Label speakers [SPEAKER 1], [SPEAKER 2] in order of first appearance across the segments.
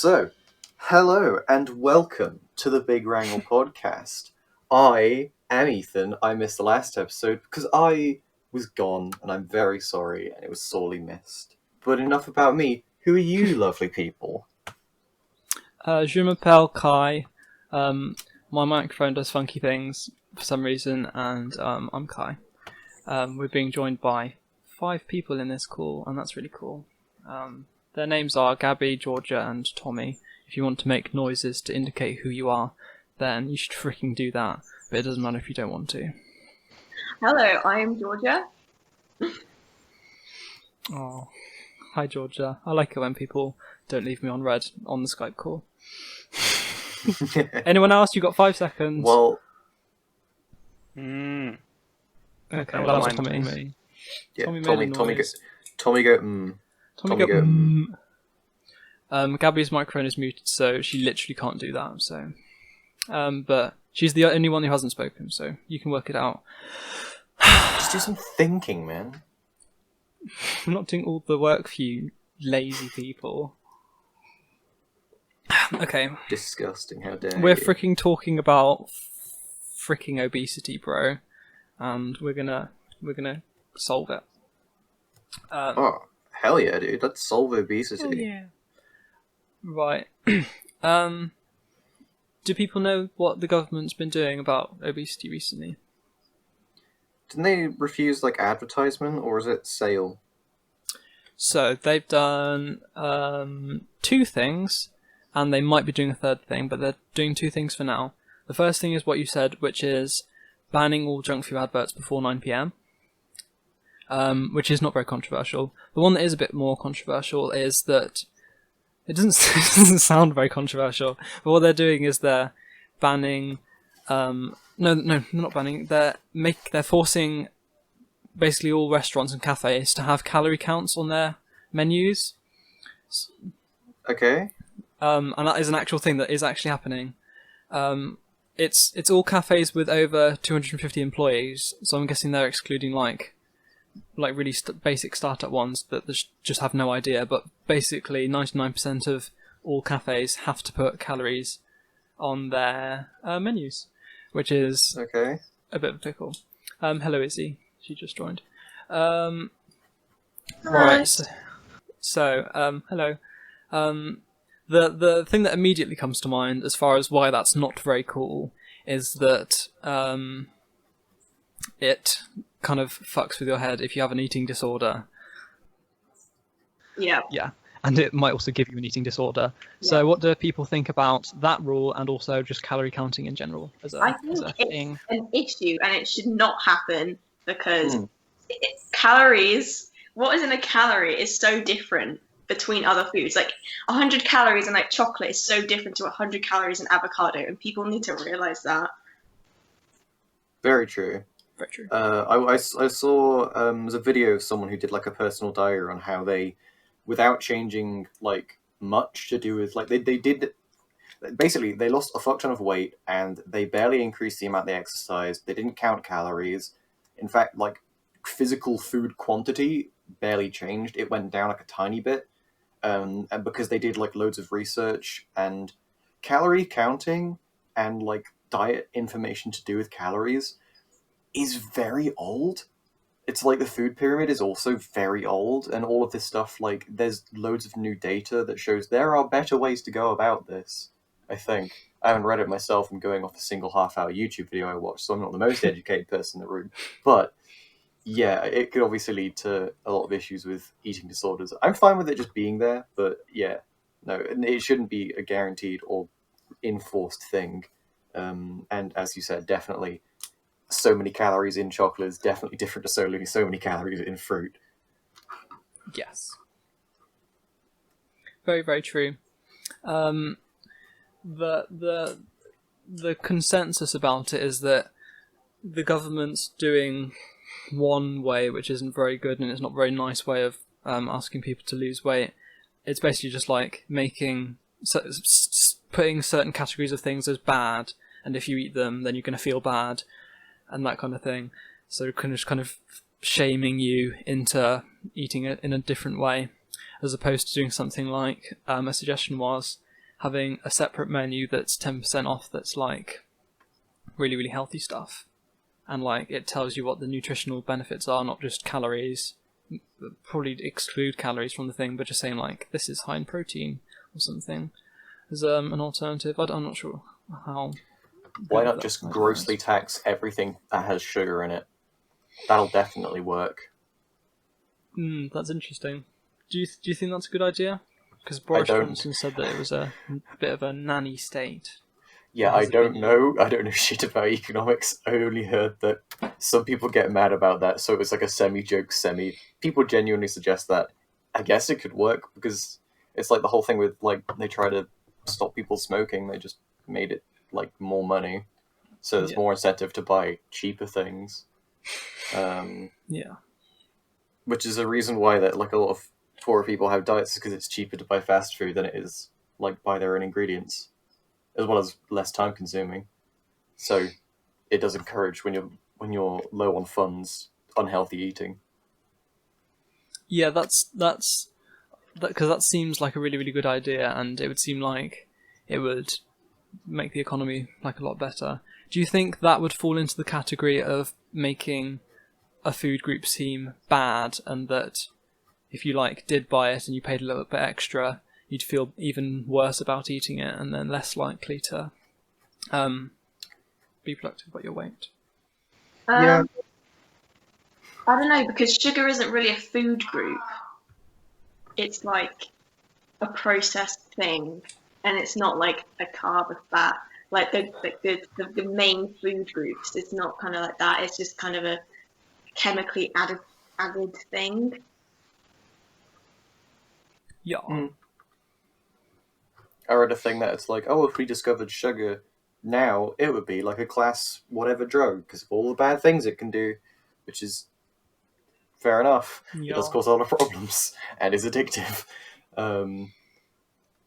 [SPEAKER 1] So, hello and welcome to the Big Wrangle podcast. I am Ethan. I missed the last episode because I was gone and I'm very sorry and it was sorely missed. But enough about me. Who are you, lovely people?
[SPEAKER 2] Je m'appelle Kai. My microphone does funky things for some reason, and I'm Kai. We're being joined by 5 people in this call, and that's really cool. Their names are Gabby, Georgia, and Tommy. If you want to make noises to indicate who you are, then you should freaking do that. But it doesn't matter if you don't want to.
[SPEAKER 3] Hello, I'm Georgia.
[SPEAKER 2] Oh, hi Georgia. I like it when people don't leave me on red on the Skype call. Anyone else? You got 5 seconds.
[SPEAKER 1] Well,
[SPEAKER 2] Okay,
[SPEAKER 4] well,
[SPEAKER 2] well, that's
[SPEAKER 4] mine.
[SPEAKER 2] Tommy.
[SPEAKER 1] yeah,
[SPEAKER 2] Tommy
[SPEAKER 1] Tommy
[SPEAKER 2] made a
[SPEAKER 1] go.
[SPEAKER 2] noise.
[SPEAKER 1] Tommy go.
[SPEAKER 2] Tommy
[SPEAKER 1] Tommy
[SPEAKER 2] go.
[SPEAKER 1] go.
[SPEAKER 2] Gabby's microphone is muted, so she literally can't do that. So, but she's the only one who hasn't spoken, so you can work it out.
[SPEAKER 1] Just do some thinking, man.
[SPEAKER 2] I'm not doing all the work for you, lazy people. Okay,
[SPEAKER 1] Disgusting. How dare
[SPEAKER 2] we're
[SPEAKER 1] you?
[SPEAKER 2] freaking talking about freaking obesity, bro, and we're gonna solve it.
[SPEAKER 1] Oh, hell yeah, dude. Let's solve obesity.
[SPEAKER 2] Oh yeah. Right. Do people know what the government's been doing about obesity recently?
[SPEAKER 1] Didn't they refuse, advertisement, or is it sale?
[SPEAKER 2] So they've done 2 things, and they might be doing a third thing, but they're doing 2 things for now. The first thing is what you said, which is banning all junk food adverts before 9 p.m, which is not very controversial. The one that is a bit more controversial is that it doesn't sound very controversial, but what they're doing is they're banning. No, not banning. They're forcing basically all restaurants and cafes to have calorie counts on their menus.
[SPEAKER 1] Okay.
[SPEAKER 2] And that is an actual thing that is actually happening. It's all cafes with over 250 employees, so I'm guessing they're excluding like really basic startup ones that just have no idea. But basically, 99% of all cafes have to put calories on their menus, which is
[SPEAKER 1] Okay.
[SPEAKER 2] a bit of a pickle. Hello, Issy. She just joined.
[SPEAKER 3] Hi.
[SPEAKER 2] Right. So, hello. The thing that immediately comes to mind as far as why that's not very cool is that it kind of fucks with your head if you have an eating disorder.
[SPEAKER 3] Yeah.
[SPEAKER 2] Yeah, and it might also give you an eating disorder. So
[SPEAKER 3] Yeah.
[SPEAKER 2] what do people think about that rule and also just calorie counting in general as
[SPEAKER 3] I
[SPEAKER 2] a
[SPEAKER 3] think
[SPEAKER 2] thing?
[SPEAKER 3] it's an issue and it should not happen because
[SPEAKER 1] Hmm.
[SPEAKER 3] calories, what is in a calorie is so different between other foods. 100 calories in chocolate is so different to 100 calories in avocado, and people need to realize that.
[SPEAKER 1] Very true.
[SPEAKER 2] Very true.
[SPEAKER 1] I saw there's a video of someone who did a personal diary on how they, without changing much to do with they did basically they lost a fuck ton of weight and they barely increased the amount they exercised. They didn't count calories. In fact, physical food quantity barely changed. It went down a tiny bit, and because they did loads of research and calorie counting and diet information to do with calories is very old. It's the food pyramid is also very old, and all of this stuff, there's loads of new data that shows there are better ways to go about this, I think. I haven't read it myself. I'm going off a single half-hour YouTube video I watched, so I'm not the most educated person in the room. But, yeah, it could obviously lead to a lot of issues with eating disorders. I'm fine with it just being there, but, yeah, no, it shouldn't be a guaranteed or enforced thing. And as you said, definitely so many calories in chocolate is definitely different to so many calories in fruit.
[SPEAKER 2] Yes. Very, very true. The consensus about it is that the government's doing one way which isn't very good, and it's not a very nice way of asking people to lose weight. It's basically just making putting certain categories of things as bad, and if you eat them, then you're going to feel bad, and that kind of thing. So kind of shaming you into eating it in a different way, as opposed to doing something like a suggestion was having a separate menu that's 10% off that's like really, really healthy stuff. And like it tells you what the nutritional benefits are, not just calories. Probably exclude calories from the thing, but just saying like this is high in protein or something as an alternative. I'm not sure how.
[SPEAKER 1] Why not just grossly tax everything that has sugar in it? That'll definitely work.
[SPEAKER 2] That's interesting. Do you think that's a good idea? Because Boris Johnson said that it was a bit of a nanny state.
[SPEAKER 1] Yeah, I don't know. I don't know shit about economics. I only heard that some people get mad about that, so it was like a semi-joke, People genuinely suggest that. I guess it could work, because it's like the whole thing with, like, they try to stop people smoking, they just made it, like, more money. So there's more incentive to buy cheaper things.
[SPEAKER 2] Yeah.
[SPEAKER 1] Which is a reason why that, like, a lot of poorer people have diets, because it's cheaper to buy fast food than it is, like, buy their own ingredients. As well as less time consuming, so it does encourage when you're low on funds, unhealthy eating.
[SPEAKER 2] Yeah, that's because that seems like a really, really good idea, and it would seem like it would make the economy like a lot better. Do you think that would fall into the category of making a food group seem bad, and that if you like did buy it and you paid a little bit extra, you'd feel even worse about eating it, and then less likely to be productive about your weight?
[SPEAKER 1] Yeah.
[SPEAKER 3] I don't know, because sugar isn't really a food group. It's like a processed thing, and it's not like a carb or fat. Like the main food groups, it's not kind of like that. It's just kind of a chemically added thing.
[SPEAKER 2] Yeah.
[SPEAKER 1] I read a thing that it's like, oh, if we discovered sugar now, it would be like a class whatever drug, because of all the bad things it can do, which is fair enough.
[SPEAKER 2] Yeah.
[SPEAKER 1] It does cause a lot of problems, and is addictive.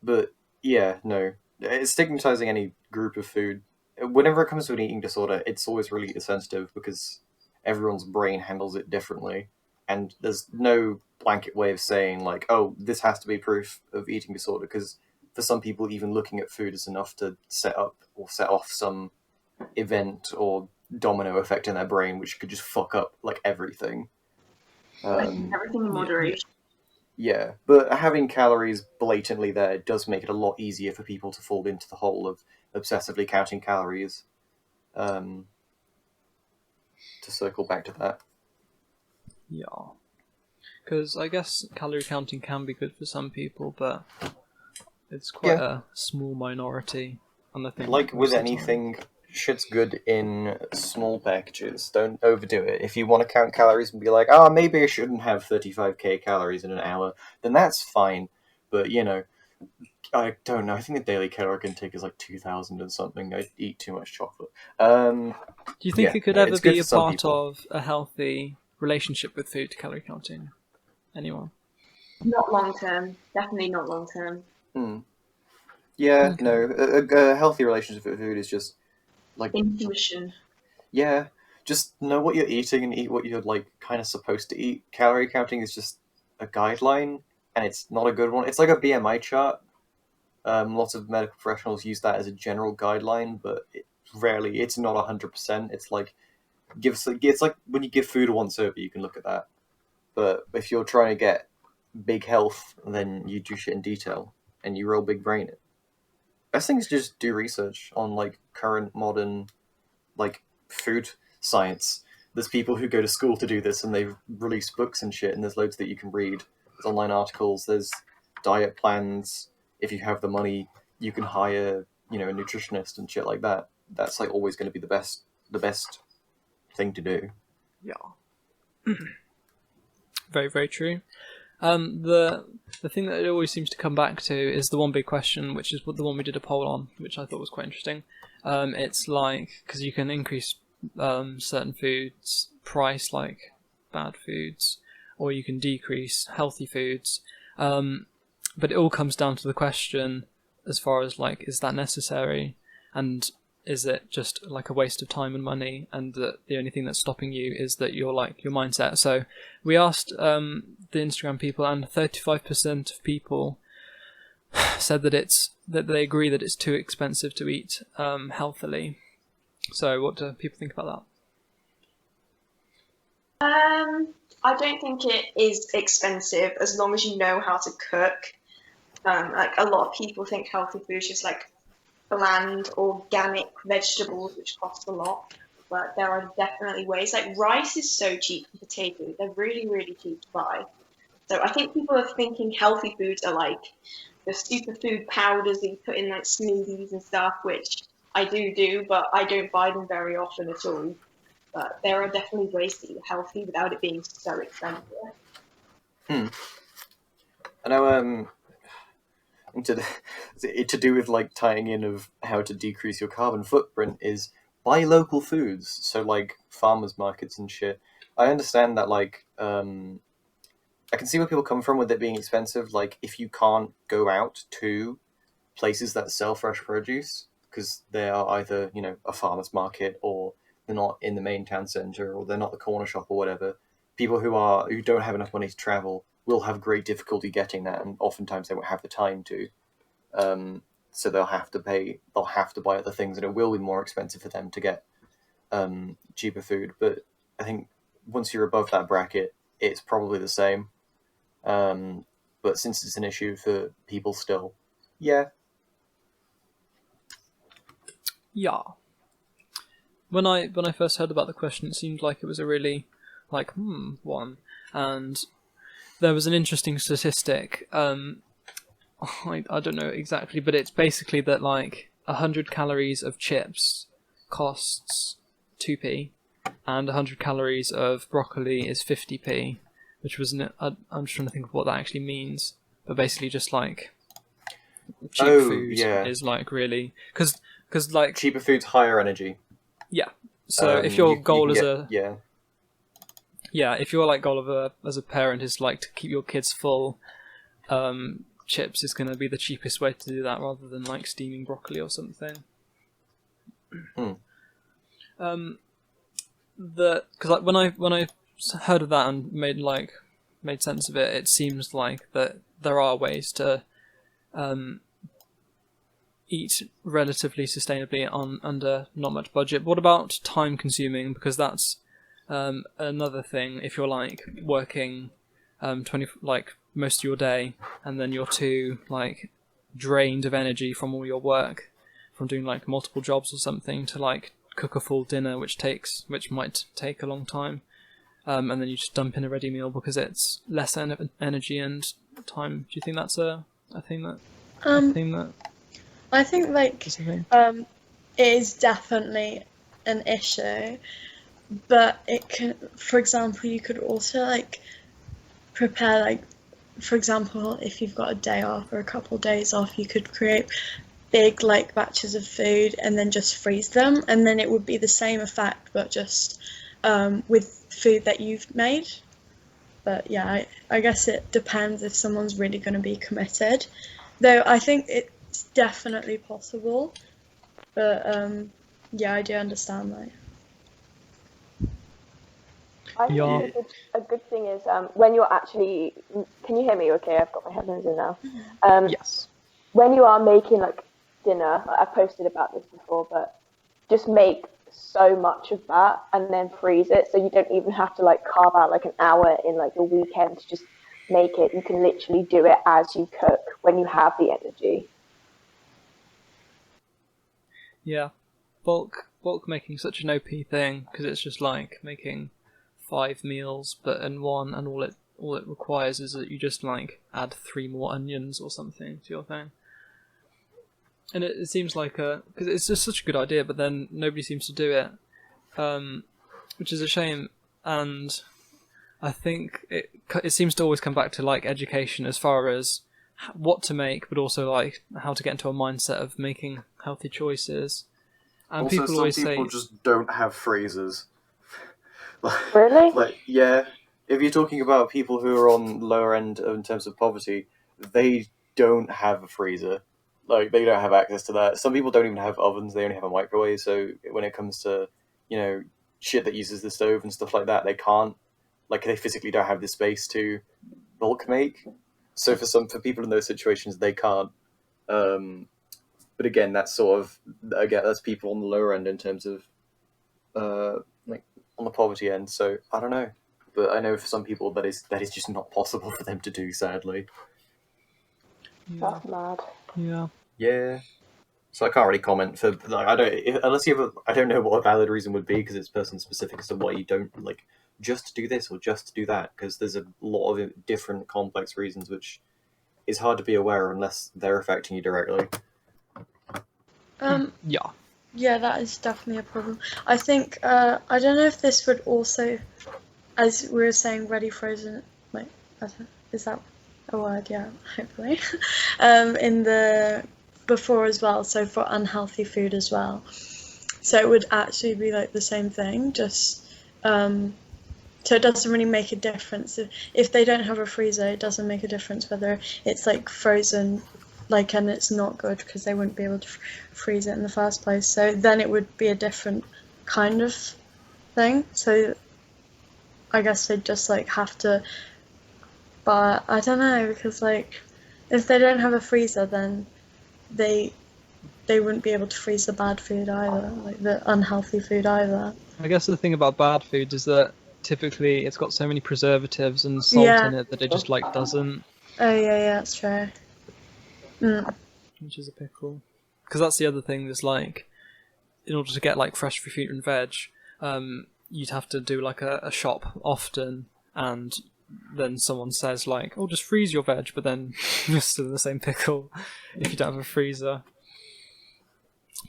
[SPEAKER 1] But yeah, no. It's stigmatizing any group of food. Whenever it comes to an eating disorder, it's always really sensitive, because everyone's brain handles it differently. And there's no blanket way of saying, like, oh, this has to be proof of eating disorder, because for some people, even looking at food is enough to set up or set off some event or domino effect in their brain, which could just fuck up, like, everything.
[SPEAKER 3] Everything in moderation.
[SPEAKER 1] Yeah, but having calories blatantly there does make it a lot easier for people to fall into the hole of obsessively counting calories. To circle back to that.
[SPEAKER 2] Yeah. Because I guess calorie counting can be good for some people, but it's quite a small minority. And I think
[SPEAKER 1] like with anything, shit's good in small packages. Don't overdo it. If you want to count calories and be like, oh, maybe I shouldn't have 35k calories in an hour, then that's fine. But, you know, I don't know. I think the daily calorie intake is like 2,000 and something. I eat too much chocolate.
[SPEAKER 2] Do you think it could ever be a part
[SPEAKER 1] people.
[SPEAKER 2] of a healthy relationship with food, calorie counting? Anyone?
[SPEAKER 3] Not long term. Definitely not long term.
[SPEAKER 1] Yeah,
[SPEAKER 2] Okay.
[SPEAKER 1] no. A healthy relationship with food is just like
[SPEAKER 3] Intuition.
[SPEAKER 1] Yeah, just know what you're eating and eat what you're like kind of supposed to eat. Calorie counting is just a guideline, and it's not a good one. It's like a BMI chart. Lots of medical professionals use that as a general guideline, but rarely. It's not 100%. It's like it's like when you give food a once over, you can look at that. But if you're trying to get big health, then you do shit in detail and you roll big brain it. Best thing is just do research on like current modern like food science. There's people who go to school to do this, and they've released books and shit, and there's loads that you can read. There's online articles, there's diet plans. If you have the money, you can hire, a nutritionist and shit like that. That's like always going to be the best thing to do.
[SPEAKER 2] Yeah. Very, very true. The thing that it always seems to come back to is the one big question, which is the one we did a poll on, which I thought was quite interesting. It's like, because you can increase certain foods' price, like bad foods, or you can decrease healthy foods. But it all comes down to the question, as far as like, is that necessary? And is it just like a waste of time and money, and that the only thing that's stopping you is that your mindset? So we asked the Instagram people, and 35% of people said that they agree that it's too expensive to eat healthily. So what do people think about
[SPEAKER 3] I don't think it is expensive as long as you know how to cook. Like a lot of people think healthy food is just like bland, organic vegetables, which cost a lot. But there are definitely ways. Like rice is so cheap and potatoes, they're really, really cheap to buy. So I think people are thinking healthy foods are like the superfood powders that you put in like smoothies and stuff, which I do, but I don't buy them very often at all. But there are definitely ways to eat healthy without it being so expensive.
[SPEAKER 1] Hmm. I know. To do with like tying in of how to decrease your carbon footprint is buy local foods. So like farmers markets and shit. I understand that like I can see where people come from with it being expensive. Like if you can't go out to places that sell fresh produce because they are either a farmers market or they're not in the main town center or they're not the corner shop or whatever. People who don't have enough money to travel will have great difficulty getting that, and oftentimes they won't have the time to. So they'll have to buy other things, and it will be more expensive for them to get cheaper food. But I think once you're above that bracket, it's probably the same. But since it's an issue for people still, yeah.
[SPEAKER 2] Yeah. When I first heard about the question, it seemed like it was a really one, and there was an interesting statistic. I don't know exactly, but it's basically that like 100 calories of chips costs 2p, and 100 calories of broccoli is 50p, which was I'm just trying to think of what that actually means, but basically just like cheap food is like really because like
[SPEAKER 1] cheaper food's higher energy.
[SPEAKER 2] Yeah. So if your goal as
[SPEAKER 1] yeah,
[SPEAKER 2] if your like goal as a parent is like to keep your kids full, chips is going to be the cheapest way to do that rather than like steaming broccoli or something. Because like when I heard of that and made sense of it, it seems like that there are ways to eat relatively sustainably under not much budget. But what about time consuming? Because that's another thing. If you're like working 20 most of your day, and then you're too like drained of energy from all your work, from doing like multiple jobs or something, to like cook a full dinner, which might take a long time, and then you just dump in a ready meal because it's less energy and time. Do you think that's a thing that?
[SPEAKER 4] I think it is definitely an issue, but it can. For example, you could also like prepare for example, if you've got a day off or a couple of days off, you could create big batches of food and then just freeze them, and then it would be the same effect but just with food that you've made. But yeah, I guess it depends if someone's really going to be committed, though I think it's definitely possible. But yeah, I do understand that.
[SPEAKER 5] I think a good thing is when you're actually... Can you hear me okay? I've got my headphones in now.
[SPEAKER 2] Yes.
[SPEAKER 5] When you are making dinner, I've posted about this before, but just make so much of that and then freeze it, so you don't even have to carve out an hour in your weekend to just make it. You can literally do it as you cook when you have the energy.
[SPEAKER 2] Yeah, bulk making such an OP thing because it's just like making 5 meals but in one, and all it requires is that you just add 3 more onions or something to your thing. And it seems like because it's just such a good idea, but then nobody seems to do it, which is a shame. And I think it seems to always come back to education as far as what to make, but also how to get into a mindset of making healthy choices. And
[SPEAKER 1] also,
[SPEAKER 2] people always
[SPEAKER 1] people
[SPEAKER 2] say
[SPEAKER 1] just don't have freezers.
[SPEAKER 5] Really?
[SPEAKER 1] Yeah. If you're talking about people who are on lower end in terms of poverty, they don't have a freezer. They don't have access to that. Some people don't even have ovens. They only have a microwave. So when it comes to, shit that uses the stove and stuff like that, they can't. They physically don't have the space to bulk make. So for people in those situations, they can't. But again, that's sort of that's people on the lower end in terms of like on the poverty end. So I don't know, but I know for some people that is just not possible for them to do. Sadly,
[SPEAKER 2] Yeah.
[SPEAKER 5] That's mad.
[SPEAKER 2] Yeah.
[SPEAKER 1] yeah. So I can't really comment for like unless you have I don't know what a valid reason would be because it's person specific as to why you don't like just do this or just do that because there's a lot of different complex reasons which is hard to be aware unless they're affecting you directly.
[SPEAKER 2] Yeah.
[SPEAKER 4] Yeah, that is definitely a problem. I think I don't know if this would also, as we were saying, ready frozen. Wait, is that a word? Yeah, hopefully. In the before as well. So for unhealthy food as well. So it would actually be like the same thing, just so it doesn't really make a difference if they don't have a freezer. It doesn't make a difference whether it's like frozen, like, and it's not good because they wouldn't be able to freeze it in the first place. So then it would be a different kind of thing. So I guess they'd just like have to, but I don't know because like if they don't have a freezer, then they wouldn't be able to freeze the bad food either, like the unhealthy food either.
[SPEAKER 2] I guess the thing about bad food is that typically it's got so many preservatives and salt in it that it just like doesn't.
[SPEAKER 4] Oh yeah, that's true.
[SPEAKER 2] Which is a pickle. Because that's the other thing. There's like, in order to get like fresh fruit and veg, you'd have to do like a shop often, and then someone says like, "Oh, just freeze your veg," but then you're still in the same pickle if you don't have a freezer.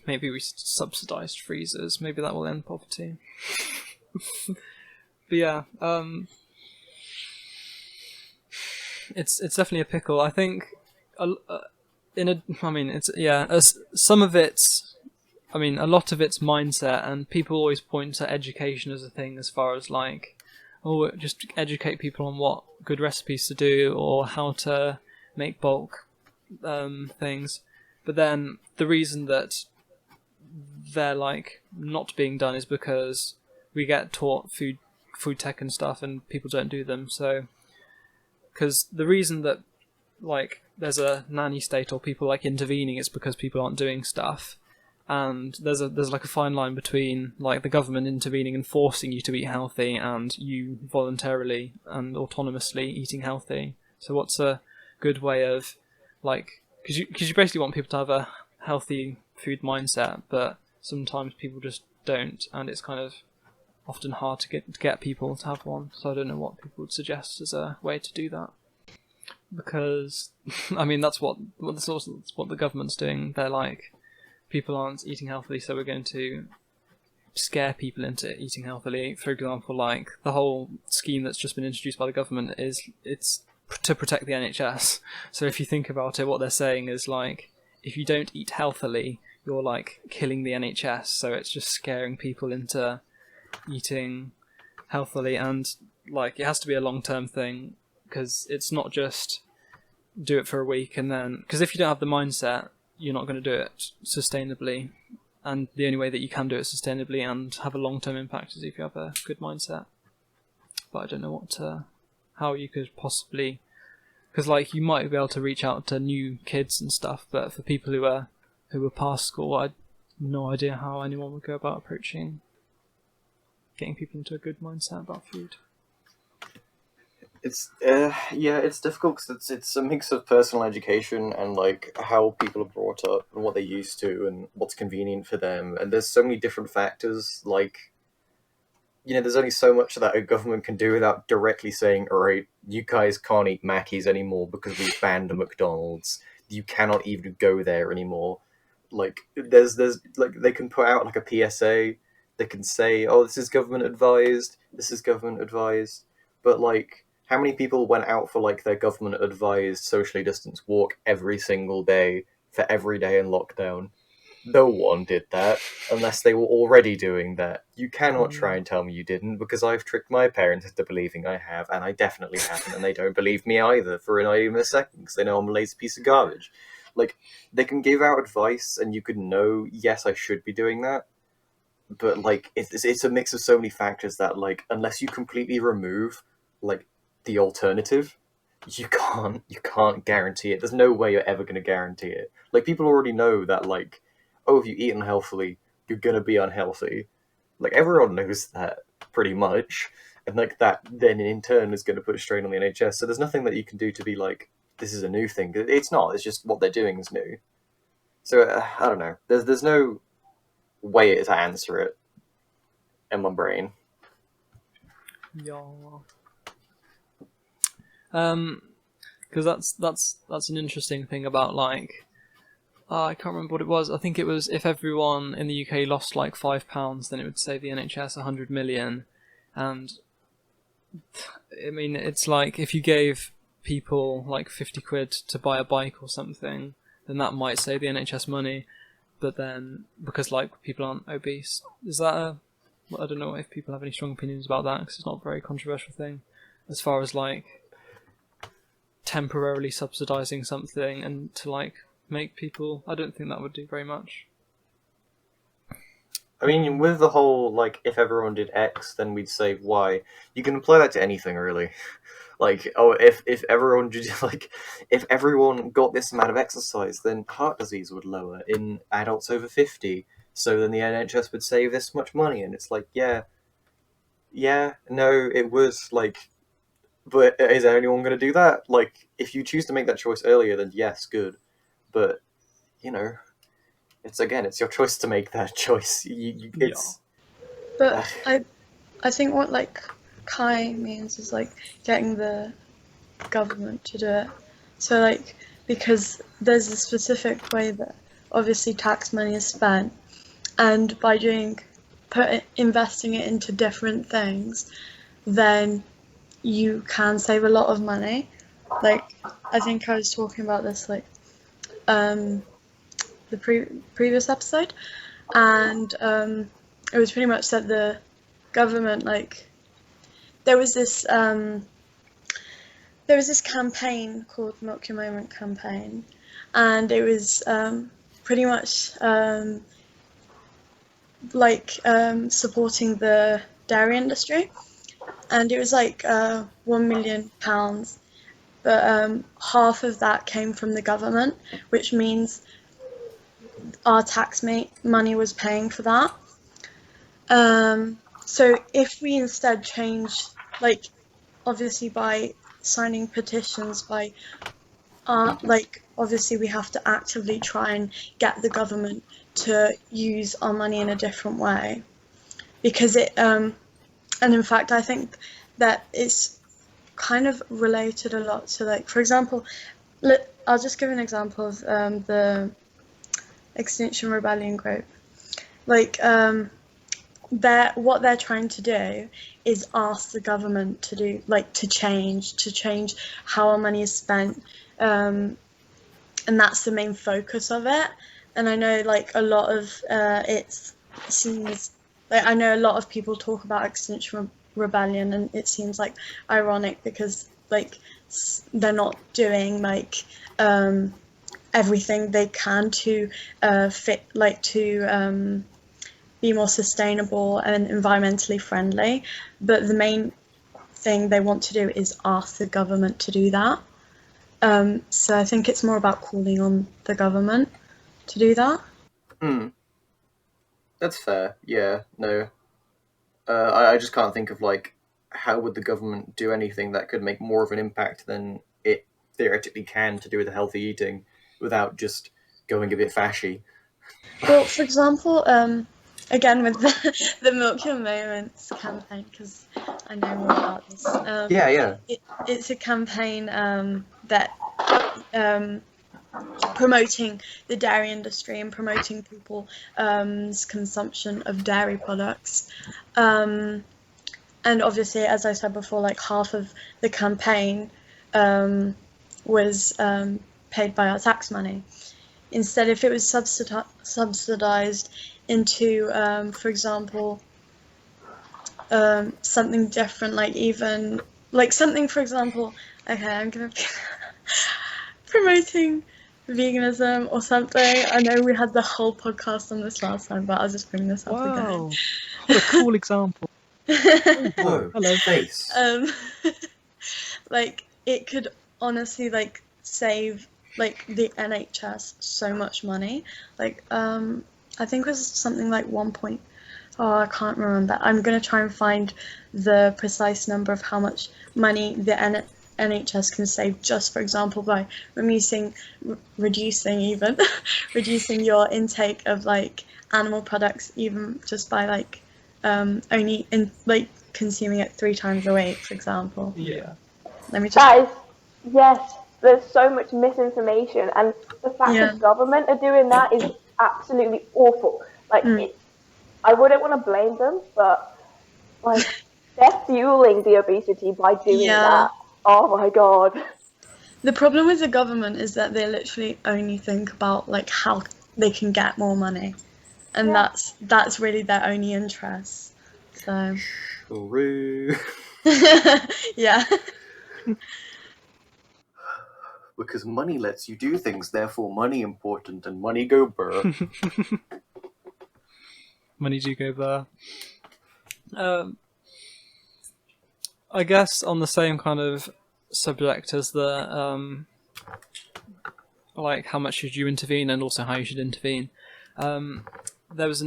[SPEAKER 2] Maybe we subsidised freezers. Maybe that will end poverty. But yeah, it's definitely a pickle. I think some of it's, I mean, a lot of it's mindset, and people always point to education as a thing as far as like, oh, just educate people on what good recipes to do or how to make bulk things. But then the reason that they're like not being done is because we get taught food tech and stuff and people don't do them. So because the reason that like there's a nanny state or people like intervening is because people aren't doing stuff, and there's like a fine line between like the government intervening and forcing you to eat healthy and you voluntarily and autonomously eating healthy. So what's a good way of like, because you basically want people to have a healthy food mindset, but sometimes people just don't, and it's kind of often hard to get people to have one. So I don't know what people would suggest as a way to do that, because I mean that's what the government's doing. They're like, people aren't eating healthily, so we're going to scare people into eating healthily. For example, like the whole scheme that's just been introduced by the government it's to protect the NHS. So if you think about it, what they're saying is like, if you don't eat healthily, you're like killing the NHS. So it's just scaring people into eating healthily, and like it has to be a long-term thing, because it's not just do it for a week and then, because if you don't have the mindset, you're not going to do it sustainably, and the only way that you can do it sustainably and have a long-term impact is if you have a good mindset. But I don't know how you could possibly, because like you might be able to reach out to new kids and stuff, but for people who are past school, I have no idea how anyone would go about approaching getting people into a good mindset about food.
[SPEAKER 1] It's it's difficult because it's a mix of personal education and like how people are brought up and what they're used to and what's convenient for them, and there's so many different factors. Like, there's only so much that a government can do without directly saying, all right, you guys can't eat Mackies anymore because we've banned the McDonald's. You cannot even go there anymore. Like, there's like, they can put out like a PSA. They can say, oh, this is government advised. This is government advised. But like, how many people went out for like their government advised socially distanced walk every single day for every day in lockdown? No one did that unless they were already doing that. You cannot try and tell me you didn't, because I've tricked my parents into believing I have, and I definitely haven't, and they don't believe me either for not even a second, because they know I'm a lazy piece of garbage. Like, they can give out advice, and you could know, yes, I should be doing that, but like it's a mix of so many factors that like unless you completely remove like the alternative, you can't guarantee it. There's no way you're ever going to guarantee it. Like, people already know that, like, oh, if you eat unhealthily, you're going to be unhealthy. Like, everyone knows that, pretty much. And, like, that then in turn is going to put a strain on the NHS. So there's nothing that you can do to be like, this is a new thing. It's not. It's just what they're doing is new. So, I don't know. There's no way to answer it in my brain.
[SPEAKER 2] Yeah. Because that's an interesting thing about, like, I can't remember what it was. I think it was if everyone in the UK lost like £5, then it would save the NHS 100 million. And I mean, it's like if you gave people like 50 quid to buy a bike or something, then that might save the NHS money. But then, because like people aren't obese, is that a... I don't know if people have any strong opinions about that, because it's not a very controversial thing. As far as like temporarily subsidising something and to like make people... I don't think that would do very much.
[SPEAKER 1] I mean, with the whole, like, if everyone did X, then we'd save Y, you can apply that to anything, really. Like, oh, if everyone did, like, if everyone got this amount of exercise, then heart disease would lower in adults over 50. So then the NHS would save this much money. And it's like, yeah, no, it would, like, but is anyone going to do that? Like, if you choose to make that choice earlier, then yes, good. But, you know, it's your choice to make that choice. It's...
[SPEAKER 4] But I think what like Kai means is like getting the government to do it. So like, because there's a specific way that obviously tax money is spent, and by investing it into different things, then you can save a lot of money. Like, I think I was talking about this like the previous episode, and it was pretty much that the government, like, there was this campaign called Milk Your Moment campaign, and it was pretty much supporting the dairy industry, and it was like £1 million, but half of that came from the government, which means our tax money was paying for that. So if we instead changed, like, obviously by signing petitions, obviously we have to actively try and get the government to use our money in a different way, because and in fact I think that it's kind of related a lot to, like, for example, I'll just give an example of the Extinction Rebellion group. Like, what they're trying to do is ask the government to do, like, to change how our money is spent, and that's the main focus of it. And I know, like, a lot of it seems like, I know a lot of people talk about Extinction Rebellion, and it seems like ironic because, like, they're not doing like everything they can to be more sustainable and environmentally friendly, but the main thing they want to do is ask the government to do that. So I think it's more about calling on the government to do that.
[SPEAKER 1] That's fair. Yeah, no. I just can't think of, like, how would the government do anything that could make more of an impact than it theoretically can to do with healthy eating without just going a bit fashy.
[SPEAKER 4] Well, for example, again with the Milk Your Moments campaign, because I know more about this.
[SPEAKER 1] Yeah.
[SPEAKER 4] It's a campaign that promoting the dairy industry and promoting people's consumption of dairy products. And obviously, as I said before, like, half of the campaign was paid by our tax money. Instead, if it was subsidized into, for example, something different, like, even like something, for example, okay, I'm gonna promoting veganism or something. I know we had the whole podcast on this last time, but I'll just bring this up again.
[SPEAKER 2] Wow, what a cool example.
[SPEAKER 1] Whoa,
[SPEAKER 2] Hello.
[SPEAKER 1] face.
[SPEAKER 4] Like, it could honestly like save like the NHS so much money. Like I think it was something like 1 oh, I can't remember. I'm going to try and find the precise number of how much money the NHS can save just, for example, by reducing even reducing your intake of like animal products, even just by like only in like consuming it 3 times a week, for example.
[SPEAKER 2] Yeah.
[SPEAKER 4] Let me just.
[SPEAKER 5] That is, yes, there's so much misinformation, and the fact
[SPEAKER 4] Yeah.
[SPEAKER 5] that government are doing that is absolutely awful. Like, I wouldn't want to blame them, but like they're fueling the obesity by doing
[SPEAKER 4] Yeah.
[SPEAKER 5] that. Oh my god.
[SPEAKER 4] The problem with the government is that they literally only think about like how they can get more money, and
[SPEAKER 5] Yeah.
[SPEAKER 4] that's really their only interest. So
[SPEAKER 1] True.
[SPEAKER 4] yeah.
[SPEAKER 1] Because money lets you do things, therefore money important and money go burr.
[SPEAKER 2] Money do go there. I guess on the same kind of subject as the like how much should you intervene and also how you should intervene. There was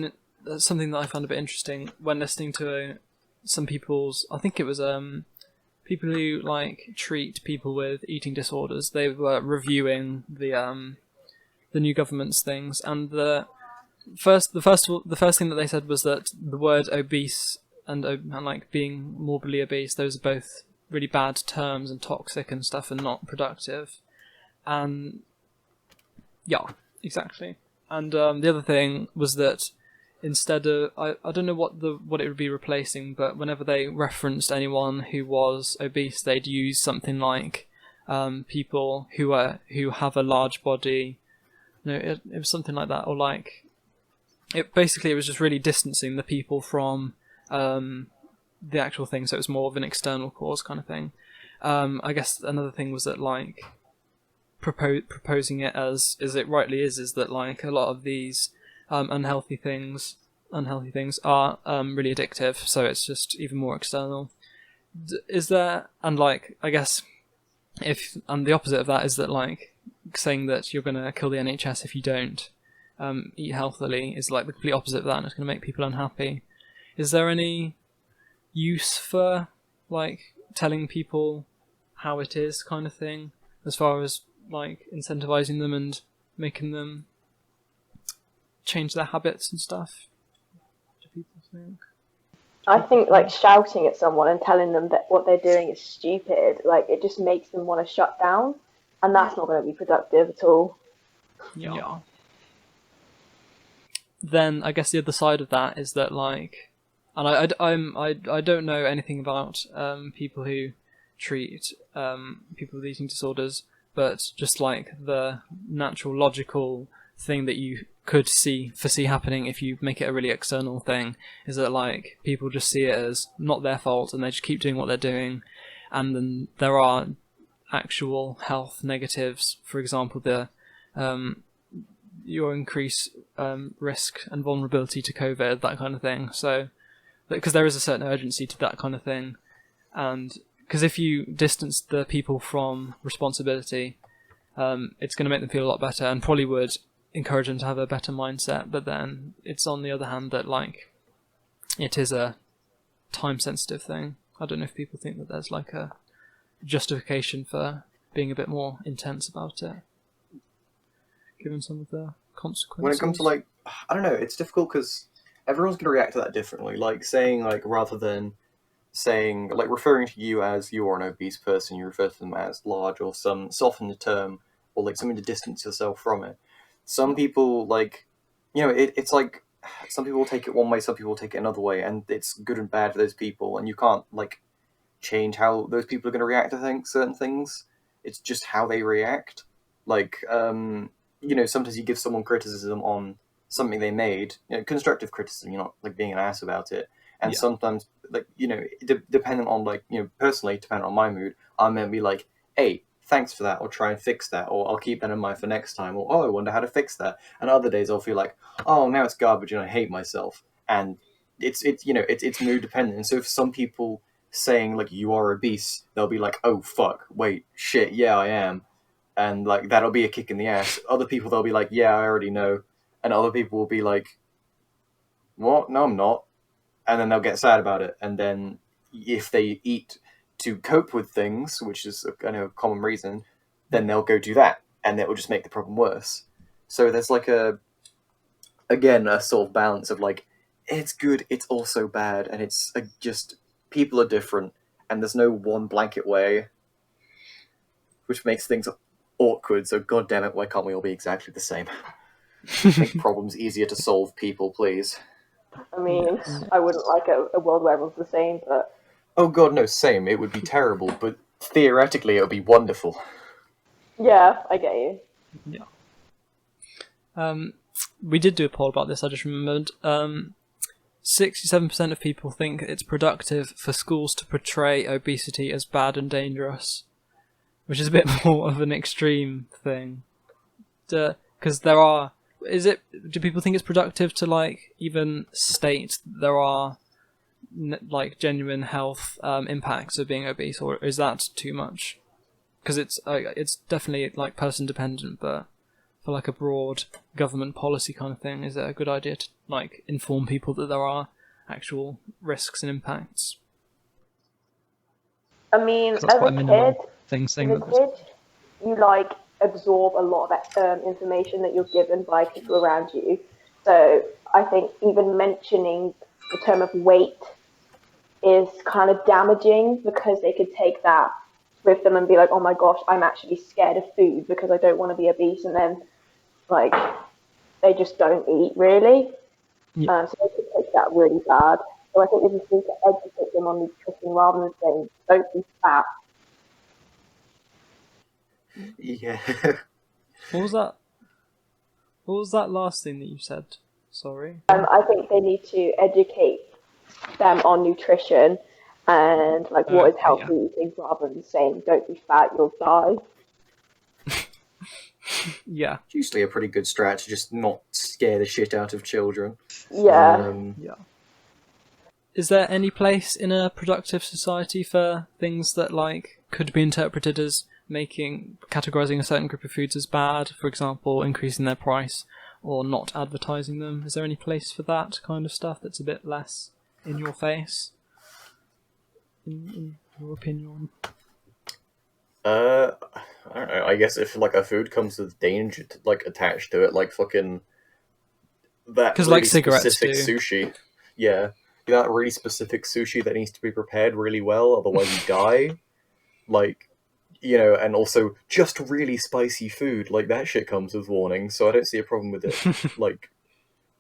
[SPEAKER 2] something that I found a bit interesting when listening to some people's. I think it was people who like treat people with eating disorders. They were reviewing the new government's things, and the first thing that they said was that the word obese and like being morbidly obese, those are both really bad terms and toxic and stuff and not productive. And yeah, exactly. And the other thing was that instead of I don't know what it would be replacing, but whenever they referenced anyone who was obese, they'd use something like people who have a large body. No, it was something like that, or like it was just really distancing the people from the actual thing, so it was more of an external cause kind of thing. I guess another thing was that like proposing it as it rightly is that like a lot of these unhealthy things are really addictive, so it's just even more external. Is there, and like I guess if, and the opposite of that is that like saying that you're going to kill the NHS if you don't eat healthily is like the complete opposite of that, and it's going to make people unhappy. Is there any use for like telling people how it is kind of thing, as far as like incentivizing them and making them change their habits and stuff? Do people think?
[SPEAKER 5] I think like shouting at someone and telling them that what they're doing is stupid, like it just makes them want to shut down, and that's not going to be productive at all.
[SPEAKER 2] Yeah. Then I guess the other side of that is that like, and I don't know anything about people who treat people with eating disorders, but just like the natural logical thing that you could foresee happening if you make it a really external thing is that like people just see it as not their fault and they just keep doing what they're doing, and then there are actual health negatives. For example, your increased risk and vulnerability to COVID, that kind of thing. So because there is a certain urgency to that kind of thing, and because if you distance the people from responsibility, it's going to make them feel a lot better and probably would encourage them to have a better mindset. But then it's on the other hand that like it is a time sensitive thing. I don't know if people think that there's like a justification for being a bit more intense about it, given some of the consequences.
[SPEAKER 1] When it comes to like, I don't know, it's difficult because everyone's going to react to that differently. Like saying like, rather than saying like referring to you as you are an obese person, you refer to them as large or some soften the term or like something to distance yourself from it. Some people like, you know, it's like some people will take it one way, some people will take it another way, and it's good and bad for those people, and you can't like change how those people are going to react to certain things. It's just how they react. Like, you know, sometimes you give someone criticism on something they made, you know, constructive criticism, you're not like being an ass about it. And sometimes, like, you know, depending on like, you know, personally, depending on my mood, I may be like, hey, thanks for that, or try and fix that, or I'll keep that in mind for next time, or oh, I wonder how to fix that. And other days I'll feel like, oh, now it's garbage and I hate myself. And it's you know, it's mood dependent. And so for some people, saying like you are obese, they'll be like, oh fuck, wait, shit, yeah, I am, and like that'll be a kick in the ass. Other people, they'll be like, yeah, I already know, and other people will be like, what? No, I'm not, and then they'll get sad about it, and then if they eat to cope with things, which is a kind of common reason, then they'll go do that, and that will just make the problem worse. So there's like a sort of balance of like, it's good, it's also bad, and it's just people are different, and there's no one blanket way, which makes things awkward. So god damn it, why can't we all be exactly the same? Make problems easier to solve, people, please.
[SPEAKER 5] I mean, I wouldn't like a world where everyone's the same, but
[SPEAKER 1] Oh god, no, same. It would be terrible, but theoretically it would be wonderful.
[SPEAKER 5] yeah, I get you.
[SPEAKER 2] We did do a poll about this, I just remembered. 67% of people think it's productive for schools to portray obesity as bad and dangerous, which is a bit more of an extreme thing. Because do people think it's productive to like even state there are like genuine health impacts of being obese, or is that too much? Because it's definitely like person dependent, but for like a broad government policy kind of thing, is it a good idea to like inform people that there are actual risks and impacts?
[SPEAKER 5] I mean, as
[SPEAKER 2] That's quite
[SPEAKER 5] a
[SPEAKER 2] a minimal
[SPEAKER 5] kid,
[SPEAKER 2] thing saying
[SPEAKER 5] as a
[SPEAKER 2] that.
[SPEAKER 5] kid, you like absorb a lot of information that you're given by people around you. So I think even mentioning the term of weight is kind of damaging, because they could take that with them and be like, oh my gosh, I'm actually scared of food because I don't want to be obese, and then like they just don't eat really.
[SPEAKER 2] Yeah.
[SPEAKER 5] So they could take that really bad. So I think we just need to educate them on nutrition rather than saying don't be fat.
[SPEAKER 1] Yeah.
[SPEAKER 2] What was that? What was that last thing that you said? Sorry.
[SPEAKER 5] I think they need to educate them on nutrition and like what is healthy eating, rather than saying don't be fat, you'll die.
[SPEAKER 2] Yeah.
[SPEAKER 1] It's usually a pretty good strat to just not scare the shit out of children.
[SPEAKER 5] Yeah.
[SPEAKER 2] Yeah. Is there any place in a productive society for things that like could be interpreted as categorizing a certain group of foods as bad, for example, increasing their price or not advertising them? Is there any place for that kind of stuff that's a bit less in your face, in your opinion?
[SPEAKER 1] I don't know. I guess if like a food comes with danger like attached to it, like fucking that
[SPEAKER 2] 'Cause,
[SPEAKER 1] really
[SPEAKER 2] like, cigarettes
[SPEAKER 1] specific
[SPEAKER 2] do.
[SPEAKER 1] sushi, yeah, that really specific sushi that needs to be prepared really well, otherwise you die. Like, and also just really spicy food, like that shit comes with warnings. So I don't see a problem with it, like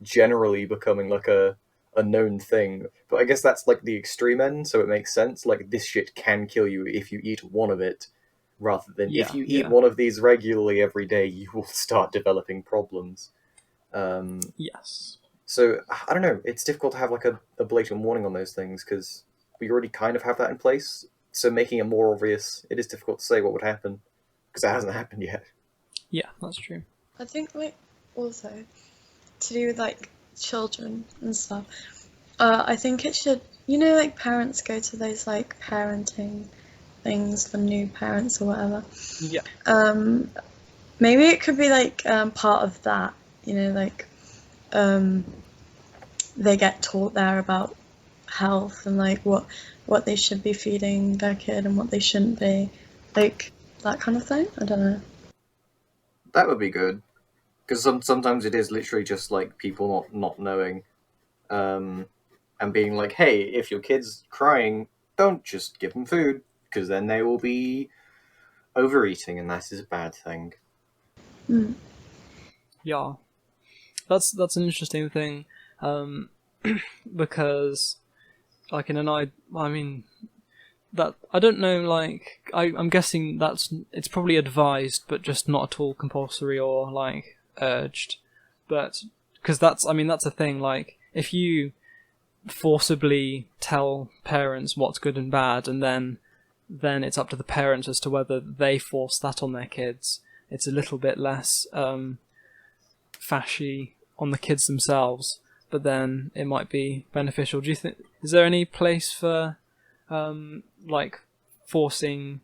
[SPEAKER 1] generally becoming like a known thing. But I guess that's like the extreme end, so it makes sense. Like this shit can kill you if you eat one of it. Rather than if you eat one of these regularly every day, you will start developing problems.
[SPEAKER 2] Yes.
[SPEAKER 1] So, I don't know, it's difficult to have like a blatant warning on those things, because we already kind of have that in place. So making it more obvious, it is difficult to say what would happen, because it hasn't happened yet.
[SPEAKER 2] Yeah, that's true.
[SPEAKER 4] I think like also to do with like children and stuff. I think it should, like parents go to those like parenting things for new parents or whatever.
[SPEAKER 2] Yeah.
[SPEAKER 4] Maybe it could be like part of that, like they get taught there about health and like what they should be feeding their kid and what they shouldn't be, like that kind of thing. I don't know.
[SPEAKER 1] That would be good, because sometimes it is literally just like people not knowing, and being like, hey, if your kid's crying, don't just give them food, because then they will be overeating, and that is a bad thing.
[SPEAKER 2] Yeah. That's an interesting thing, because like I mean that I don't know, like I'm guessing it's probably advised but just not at all compulsory or like urged, but because that's a thing, like if you forcibly tell parents what's good and bad and then it's up to the parents as to whether they force that on their kids, it's a little bit less fashy on the kids themselves, but then it might be beneficial. Do you think, is there any place for like forcing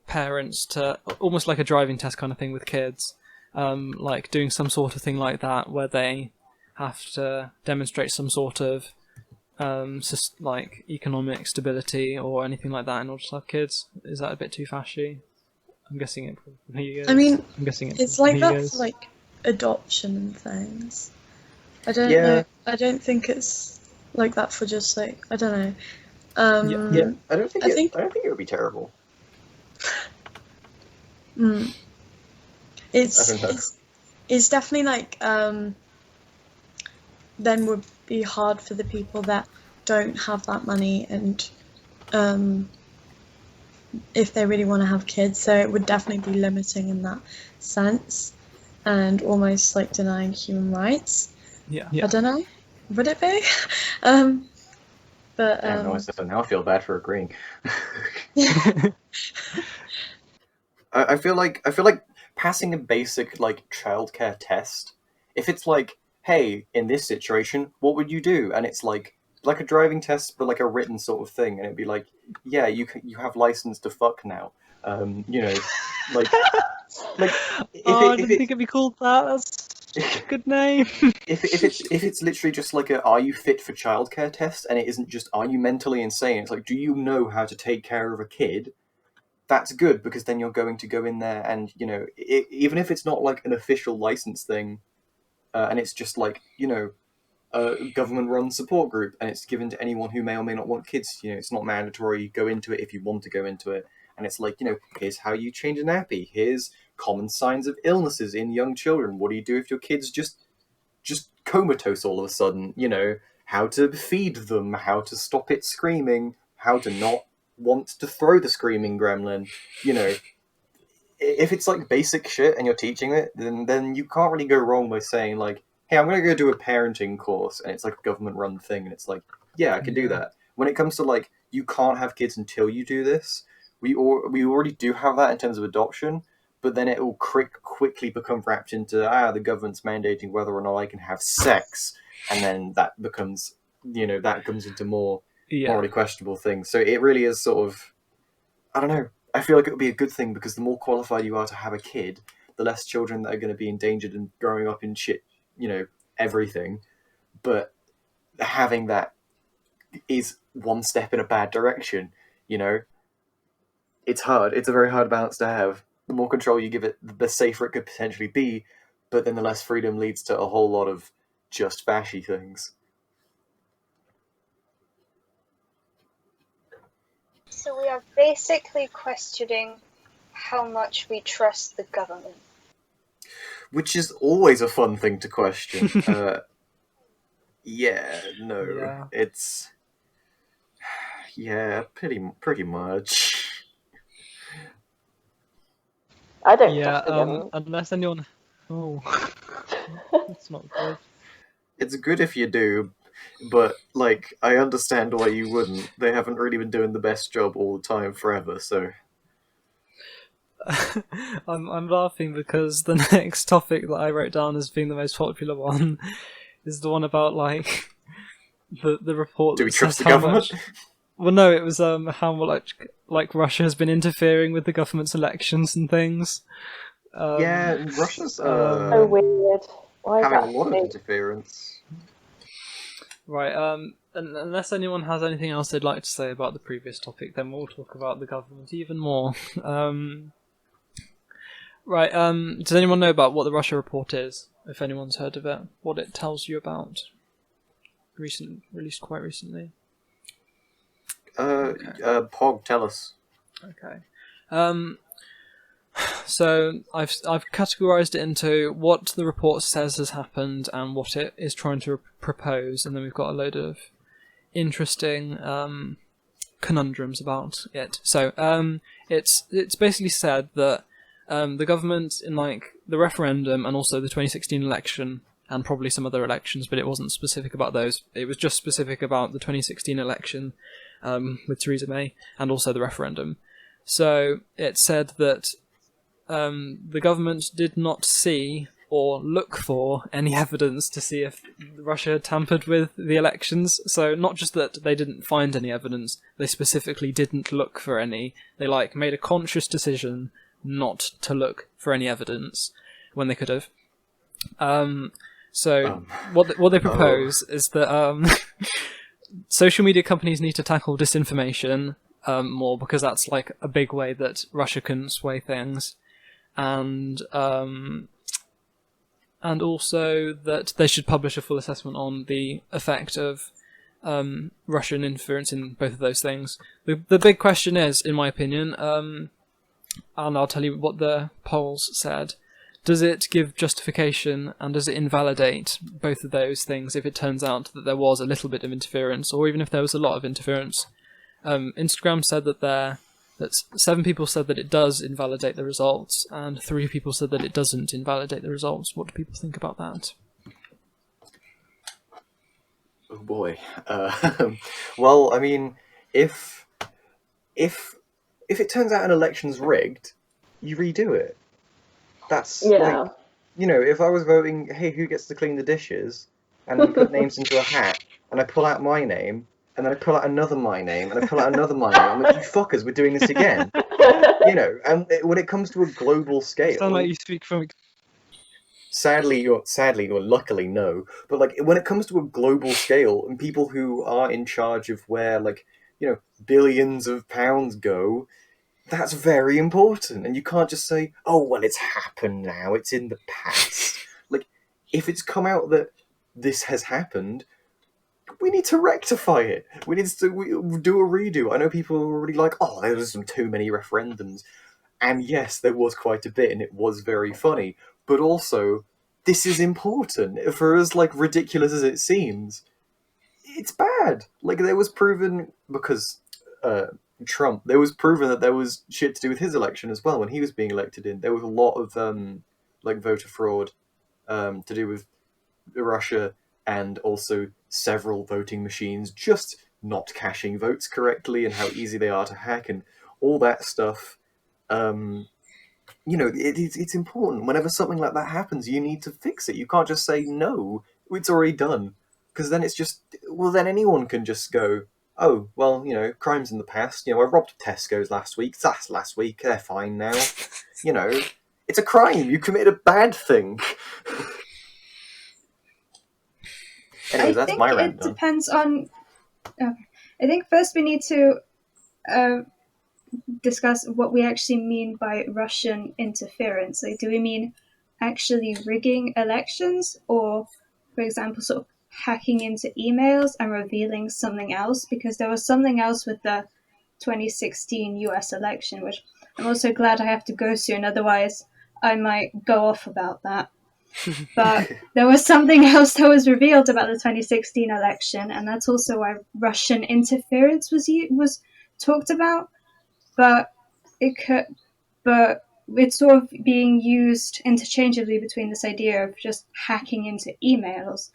[SPEAKER 2] parents to, almost like a driving test kind of thing with kids, like doing some sort of thing like that where they have to demonstrate some sort of like economic stability or anything like that in order to have kids. Is that a bit too fashy? I'm guessing it probably is.
[SPEAKER 4] I mean,
[SPEAKER 2] I'm guessing
[SPEAKER 4] it's like that
[SPEAKER 2] is.
[SPEAKER 4] for like adoption and things. I don't
[SPEAKER 1] Yeah.
[SPEAKER 4] know. I don't think it's like that for just like, I don't know.
[SPEAKER 1] Yeah, I don't think
[SPEAKER 4] I think
[SPEAKER 1] I don't think it would be terrible. I
[SPEAKER 4] it's
[SPEAKER 1] don't know.
[SPEAKER 4] it's definitely like then would be hard for the people that don't have that money and if they really want to have kids, so it would definitely be limiting in that sense and almost like denying human rights.
[SPEAKER 2] Yeah.
[SPEAKER 4] I don't know, would it be? But
[SPEAKER 1] Damn, no, I now feel bad for agreeing. I feel like passing a basic like childcare test. If it's like, hey, in this situation, what would you do? And it's like a driving test, but like a written sort of thing, and it'd be like, yeah, you have license to fuck now. You know, like if
[SPEAKER 2] I didn't think it'd be called that. That's a good name.
[SPEAKER 1] if it's literally just like a are you fit for childcare test, and it isn't just are you mentally insane. It's like, do you know how to take care of a kid? That's good, because then you're going to go in there and, you know, even if it's not like an official license thing, and it's just like, you know, a government-run support group, and it's given to anyone who may or may not want kids. You know, it's not mandatory. You go into it if you want to go into it, and it's like, you know, here's how you change a nappy. Here's common signs of illnesses in young children. What do you do if your kid's just comatose all of a sudden? You know, how to feed them, how to stop it screaming, how to not want to throw the screaming gremlin. You know, if it's like basic shit and you're teaching it, then you can't really go wrong by saying like, hey, I'm gonna go do a parenting course, and it's like a government run thing, and it's like, yeah, I can do that. When it comes to like, you can't have kids until you do this, we already do have that in terms of adoption, but then it will quickly become wrapped into the government's mandating whether or not I can have sex, and then that becomes, you know, that comes into more morally questionable things. So it really is sort of, I don't know. I feel like it would be a good thing, because the more qualified you are to have a kid, the less children that are going to be endangered and growing up in shit, you know, everything. But having that is one step in a bad direction, you know? It's hard. It's a very hard balance to have. The more control you give it, the safer it could potentially be, but then the less freedom leads to a whole lot of just bashy things.
[SPEAKER 6] So we are basically questioning how much we trust the government.
[SPEAKER 1] Which is always a fun thing to question. It's... Yeah, pretty much.
[SPEAKER 5] I don't trust the government.
[SPEAKER 2] Unless anyone... Oh, that's not good.
[SPEAKER 1] It's good if you do, but, like, I understand why you wouldn't. They haven't really been doing the best job all the time forever, so...
[SPEAKER 2] I'm laughing because the next topic that I wrote down as being the most popular one is the one about, like, the report.
[SPEAKER 1] Do we trust the government?
[SPEAKER 2] Well, no, it was how like Russia has been interfering with the government's elections and things.
[SPEAKER 1] Yeah, Russia's
[SPEAKER 5] So weird. Why is
[SPEAKER 1] having
[SPEAKER 5] that
[SPEAKER 1] a lot of
[SPEAKER 5] big?
[SPEAKER 1] interference.
[SPEAKER 2] Right. And unless anyone has anything else they'd like to say about the previous topic, then we'll talk about the government even more. Right. Does anyone know about what the Russia report is? If anyone's heard of it, what it tells you about? Released quite recently.
[SPEAKER 1] Pog, tell us.
[SPEAKER 2] Okay. So I've categorized it into what the report says has happened and what it is trying to propose, and then we've got a load of interesting conundrums about it. So it's basically said that the government in like the referendum and also the 2016 election and probably some other elections, but it wasn't specific about those. It was just specific about the 2016 election with Theresa May and also the referendum. So it said that the government did not see or look for any evidence to see if Russia had tampered with the elections. So not just that they didn't find any evidence, they specifically didn't look for any. They made a conscious decision not to look for any evidence when they could have. What they propose is that social media companies need to tackle disinformation more, because that's a big way that Russia can sway things, and also that they should publish a full assessment on the effect of Russian interference in both of those things. The big question is, in my opinion, and I'll tell you what the polls said, does it give justification and does it invalidate both of those things if it turns out that there was a little bit of interference, or even if there was a lot of interference? Instagram said that 7 people said that it does invalidate the results, and 3 people said that it doesn't invalidate the results. What do people think about that?
[SPEAKER 1] Oh boy. Well, I mean, if it turns out an election's rigged, you redo it. That's if I was voting, hey, who gets to clean the dishes, and we put names into a hat, and I pull out my name, and then I pull out another my name, and I pull out another my name, I'm like, you fuckers, we're doing this again. And when it comes to a global scale,
[SPEAKER 2] Sound like you speak from.
[SPEAKER 1] Sadly or luckily no, but when it comes to a global scale and people who are in charge of where billions of pounds go, that's very important, and you can't just say, oh well, it's happened now, it's in the past. If it's come out that this has happened, we need to rectify it. We need to do a redo. I know people are already like, oh, there was too many referendums, and yes, there was quite a bit, and it was very funny. But also, this is important. For as ridiculous as it seems, it's bad. There was proven, because Trump, there was proven that there was shit to do with his election as well when he was being elected in. There was a lot of voter fraud to do with Russia, and also several voting machines just not caching votes correctly, and how easy they are to hack, and all that stuff. It's important. Whenever something like that happens, you need to fix it. You can't just say, no, it's already done. Because then it's just, then anyone can just go, oh, well, crime's in the past. I robbed Tesco's last week. That's last week. They're fine now. It's a crime. You committed a bad thing. Anyways, that's my rant done.
[SPEAKER 7] It depends on... I think first we need to discuss what we actually mean by Russian interference. Do we mean actually rigging elections, or, for example, sort of hacking into emails and revealing something else? Because there was something else with the 2016 US election, which I'm also glad I have to go soon, otherwise I might go off about that. But there was something else that was revealed about the 2016 election, and that's also why Russian interference was talked about. But it's sort of being used interchangeably between this idea of just hacking into emails,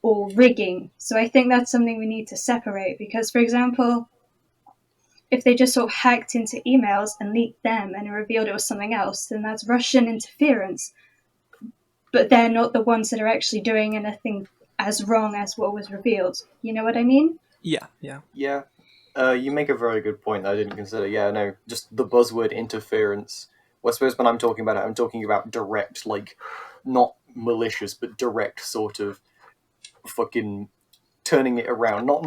[SPEAKER 7] or rigging. So I think that's something we need to separate, because, for example, if they just sort of hacked into emails and leaked them and revealed it was something else, then that's Russian interference. But they're not the ones that are actually doing anything as wrong as what was revealed. You know what I mean?
[SPEAKER 2] Yeah.
[SPEAKER 1] You make a very good point that I didn't consider. Yeah, no, just the buzzword interference. Well, I suppose when I'm talking about it, I'm talking about direct, not malicious, but direct sort of fucking turning it around. Not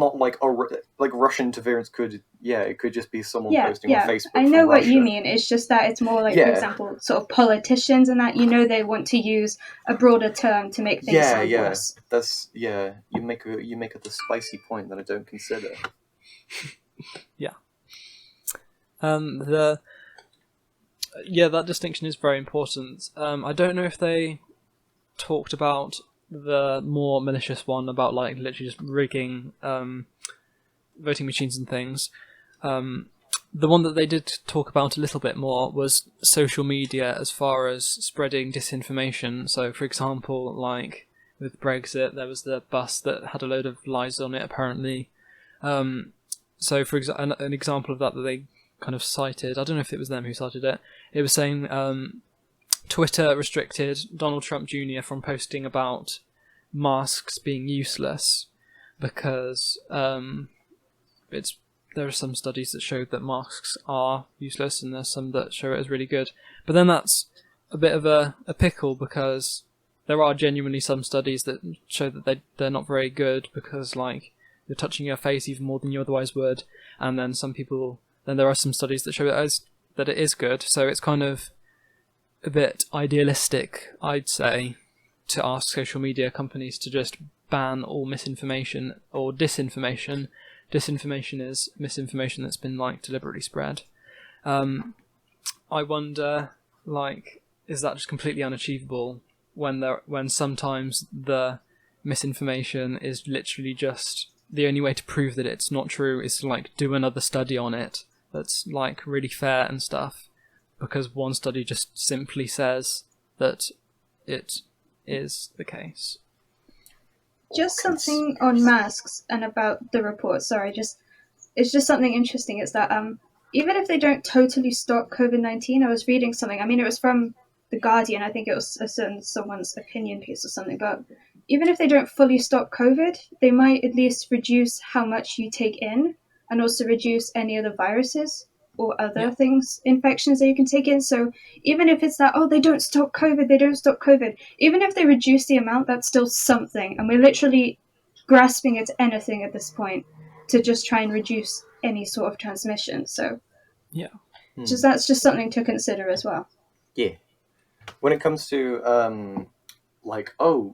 [SPEAKER 1] Russian interference could, it could just be someone posting on Facebook.
[SPEAKER 7] I know what you mean. It's just that it's more for example, sort of politicians and that, they want to use a broader term to make things sound worse.
[SPEAKER 1] That's you make a spicy point that I don't consider.
[SPEAKER 2] That distinction is very important. I don't know if they talked about the more malicious one about literally just rigging voting machines and things. The one that they did talk about a little bit more was social media as far as spreading disinformation. So, for example, with Brexit, there was the bus that had a load of lies on it, apparently. So, for example, an example of that they kind of cited, I don't know if it was them who cited it, it was saying Twitter restricted Donald Trump Jr. from posting about masks being useless because there are some studies that showed that masks are useless, and there's some that show it as really good. But then that's a bit of a pickle, because there are genuinely some studies that show that they're not very good, because like you're touching your face even more than you otherwise would, and then there are some studies that show that it is good. So it's kind of a bit idealistic, I'd say, to ask social media companies to just ban all misinformation or disinformation. Disinformation is misinformation that's been like deliberately spread. I wonder, like, is that just completely unachievable when sometimes the misinformation is literally just the only way to prove that it's not true is to like do another study on it that's like really fair and stuff, because one study just simply says that it is the case.
[SPEAKER 7] Just something on masks and about the report. Sorry, it's just something interesting. Is that even if they don't totally stop COVID-19, I was reading something. I mean, it was from The Guardian. I think it was someone's opinion piece or something. But even if they don't fully stop COVID, they might at least reduce how much you take in, and also reduce any other viruses or other things, infections that you can take in. So even if it's that, oh, they don't stop COVID, even if they reduce the amount, that's still something. And we're literally grasping at anything at this point to just try and reduce any sort of transmission. So that's just something to consider as well.
[SPEAKER 1] Yeah. When it comes to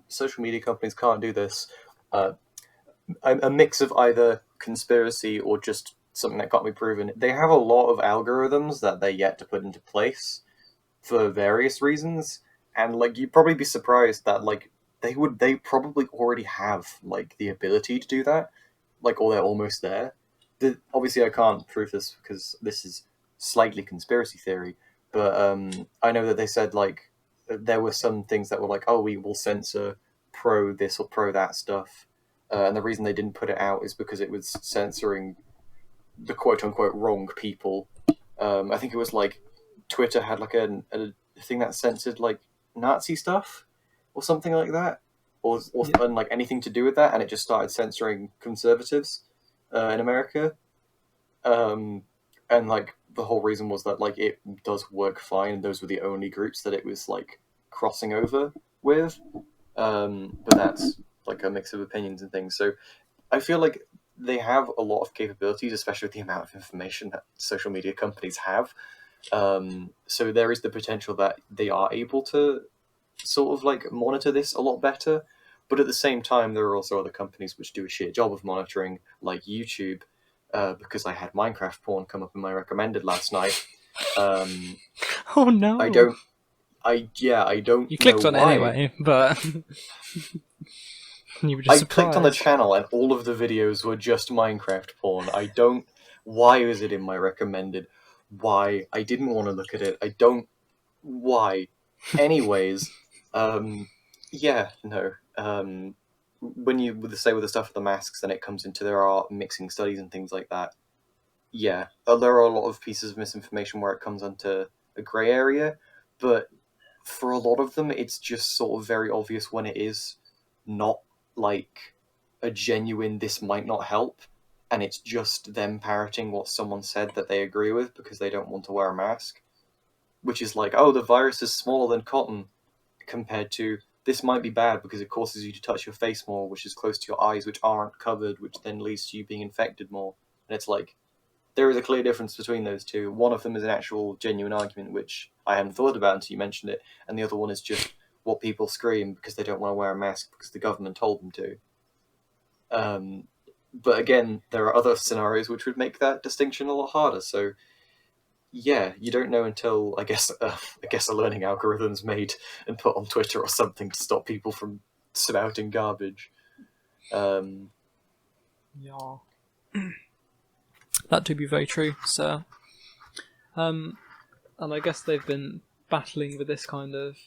[SPEAKER 1] social media companies can't do this, a mix of either conspiracy or just something that can't be proven. They have a lot of algorithms that they're yet to put into place for various reasons, and like you'd probably be surprised that like they probably already have like the ability to do that, like, or they're almost there. Obviously, I can't prove this because this is slightly conspiracy theory, but I know that they said like there were some things that were like, oh, we will censor pro this or pro that stuff, and the reason they didn't put it out is because it was censoring the quote-unquote wrong people. I think it was like Twitter had like a thing that censored like Nazi stuff or something like that, or like anything to do with that, and it just started censoring conservatives in America. And like the whole reason was that like it does work fine, and those were the only groups that it was like crossing over with. But that's like a mix of opinions and things. So I feel like they have a lot of capabilities, especially with the amount of information that social media companies have. So there is the potential that they are able to sort of like monitor this a lot better. But at the same time, there are also other companies which do a shit job of monitoring, like YouTube, because I had Minecraft porn come up in my recommended last night.
[SPEAKER 2] Oh no!
[SPEAKER 1] I don't.
[SPEAKER 2] You clicked
[SPEAKER 1] know
[SPEAKER 2] on
[SPEAKER 1] why.
[SPEAKER 2] it anyway, but you were just surprised.
[SPEAKER 1] Clicked on the channel and all of the videos were just Minecraft porn. Why is it in my recommended? Why? I didn't want to look at it. Why? Anyways, no. When you say with the stuff with the masks, then it comes into there are mixing studies and things like that. Yeah, there are a lot of pieces of misinformation where it comes onto a grey area, but for a lot of them, it's just sort of very obvious when it is not like a genuine this might not help, and it's just them parroting what someone said that they agree with because they don't want to wear a mask, which is like, oh, the virus is smaller than cotton, compared to this might be bad because it causes you to touch your face more, which is close to your eyes, which aren't covered, which then leads to you being infected more. And it's like, there is a clear difference between those two. One of them is an actual genuine argument, which I hadn't thought about until you mentioned it, and the other one is just what people scream because they don't want to wear a mask because the government told them to. But again, there are other scenarios which would make that distinction a lot harder. So yeah, you don't know until I guess a learning algorithm's made and put on Twitter or something to stop people from spouting garbage.
[SPEAKER 2] Yeah. That to be very true, sir. And I guess they've been battling with this kind of,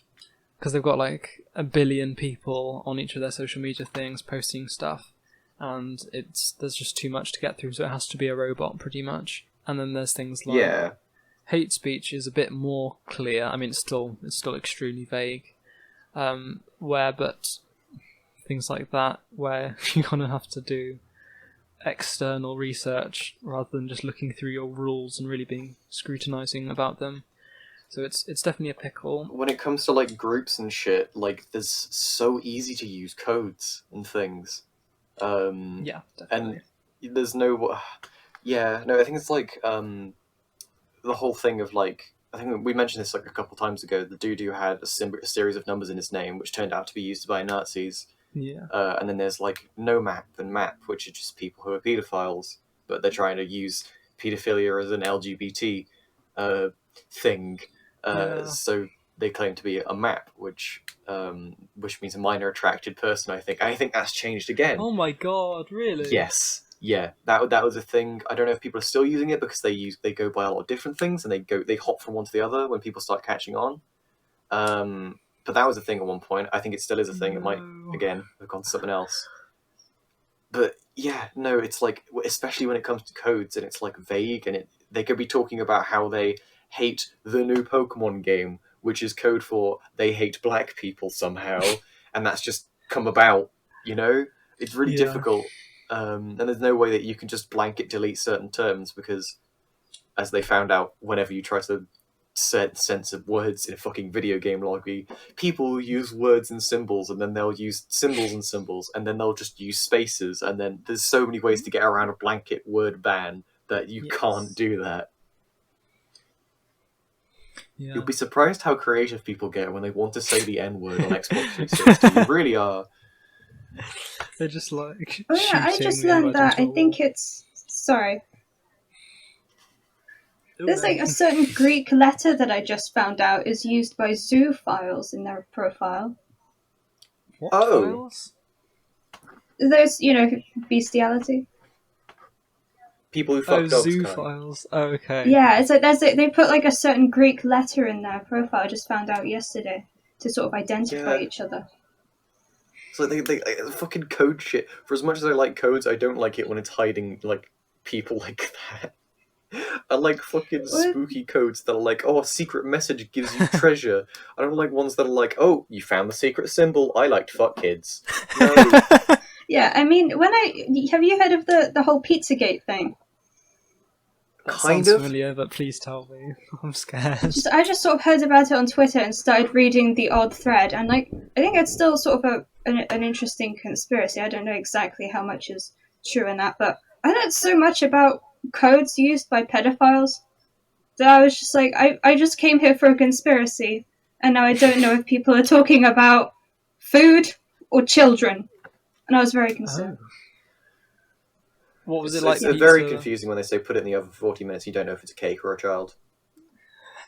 [SPEAKER 2] because they've got like 1 billion people on each of their social media things posting stuff, and there's just too much to get through, so it has to be a robot pretty much. And then there's things like hate speech is a bit more clear. I mean, it's still extremely vague. But things like that, where you kind of have to do external research rather than just looking through your rules and really being scrutinizing about them. So it's definitely a pickle.
[SPEAKER 1] When it comes to like groups and shit, like there's so easy to use codes and things.
[SPEAKER 2] Yeah, definitely.
[SPEAKER 1] And there's no, yeah, no, I think it's like the whole thing of like, I think we mentioned this like a couple times ago. The dude who had a series of numbers in his name, which turned out to be used by Nazis.
[SPEAKER 2] Yeah.
[SPEAKER 1] And then there's like no map and map, which are just people who are paedophiles, but they're trying to use paedophilia as an LGBT thing. So they claim to be a map, which means a minor attracted person. I think that's changed again.
[SPEAKER 2] Oh my god, really?
[SPEAKER 1] Yes. Yeah, that was a thing. I don't know if people are still using it because they go by a lot of different things and they hop from one to the other when people start catching on. But that was a thing at one point. I think it still is a thing. It might again have gone to something else. But yeah, no, it's like, especially when it comes to codes and it's like vague, and they could be talking about how they hate the new Pokemon game, which is code for they hate black people somehow, and that's just come about. You know, it's really difficult. And there's no way that you can just blanket delete certain terms because, as they found out, whenever you try to set sense of words in a fucking video game lobby, people use words and symbols, and then they'll use symbols and symbols, and then they'll just use spaces, and then there's so many ways to get around a blanket word ban that you can't do that.
[SPEAKER 2] Yeah.
[SPEAKER 1] You'll be surprised how creative people get when they want to say the N-word on Xbox 360. You really are.
[SPEAKER 2] They're just like.
[SPEAKER 7] Oh yeah, I just learned that. I think it's. Sorry. There's like a certain Greek letter that I just found out is used by zoophiles in their profile.
[SPEAKER 2] What files?
[SPEAKER 7] There's, bestiality.
[SPEAKER 1] People who fuck dogs.
[SPEAKER 2] Zoophiles. Oh, okay.
[SPEAKER 7] Yeah, it's like they put like a certain Greek letter in their profile. I just found out yesterday to sort of identify each other.
[SPEAKER 1] So they fucking code shit. For as much as I like codes, I don't like it when it's hiding like people like that. I like fucking spooky codes that are like, oh, a secret message gives you treasure. I don't like ones that are like, oh, you found the secret symbol. I like to fuck kids. No.
[SPEAKER 7] Yeah, I mean, have you heard of the whole Pizzagate thing?
[SPEAKER 2] That sounds familiar, but please tell me. I'm scared.
[SPEAKER 7] I just sort of heard about it on Twitter and started reading the odd thread, and like I think it's still sort of an interesting conspiracy. I don't know exactly how much is true in that, but I learned so much about codes used by pedophiles that I was just like, I just came here for a conspiracy, and now I don't know if people are talking about food or children, and I was very concerned.
[SPEAKER 2] Oh. What was it like?
[SPEAKER 1] It's very confusing when they say put it in the oven for 40 minutes. You don't know if it's a cake or a child.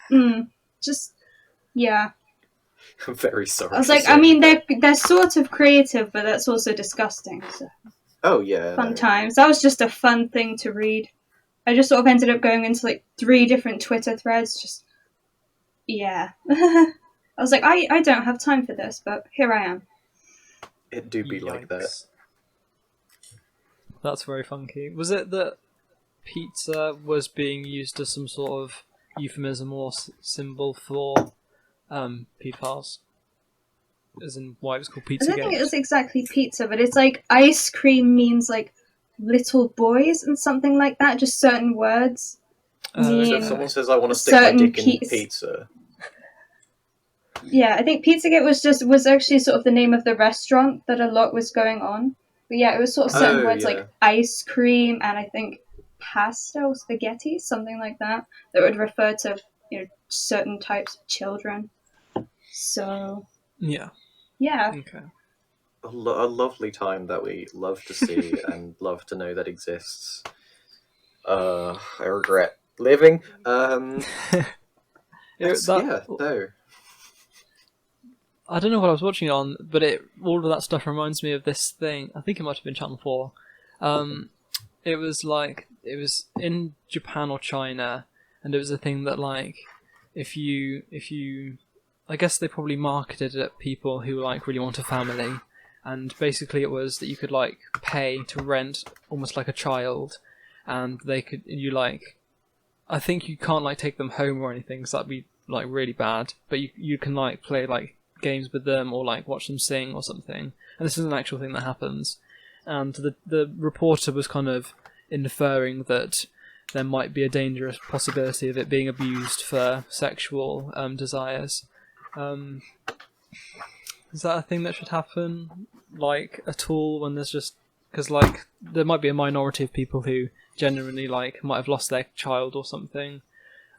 [SPEAKER 7] Yeah.
[SPEAKER 1] I'm very sorry.
[SPEAKER 7] I was like, I mean, they're sort of creative, but that's also disgusting. So.
[SPEAKER 1] Oh yeah.
[SPEAKER 7] Fun times. That was just a fun thing to read. I just sort of ended up going into like 3 different Twitter threads. Just I was like, I don't have time for this, but here I am.
[SPEAKER 1] It do be like that.
[SPEAKER 2] That's very funky. Was it that pizza was being used as some sort of euphemism or symbol for pedophiles? As in why it was called Pizza?
[SPEAKER 7] I don't think it was exactly pizza, but it's like ice cream means like little boys and something like that. Just certain words.
[SPEAKER 1] So if someone says, I want to stick my dick in pizza.
[SPEAKER 7] Yeah, I think Pizzagate was actually sort of the name of the restaurant that a lot was going on. But yeah, it was sort of certain words like ice cream and I think pasta or spaghetti, something like that would refer to certain types of children. So
[SPEAKER 2] yeah.
[SPEAKER 7] Okay.
[SPEAKER 1] A lovely time that we love to see and love to know that exists. I regret living. No.
[SPEAKER 2] I don't know what I was watching it on, but all of that stuff reminds me of this thing. I think it might have been Channel 4. It was in Japan or China, and it was a thing that like, if you, I guess they probably marketed it at people who like really want a family, and basically it was that you could like pay to rent almost like a child, and I think you can't like take them home or anything, because that'd be like really bad. But you can like play like games with them or like watch them sing or something. And this is an actual thing that happens. And the reporter was kind of inferring that there might be a dangerous possibility of it being abused for sexual desires. Is that a thing that should happen, like, at all, when there's just... Because, like, there might be a minority of people who genuinely, like, might have lost their child or something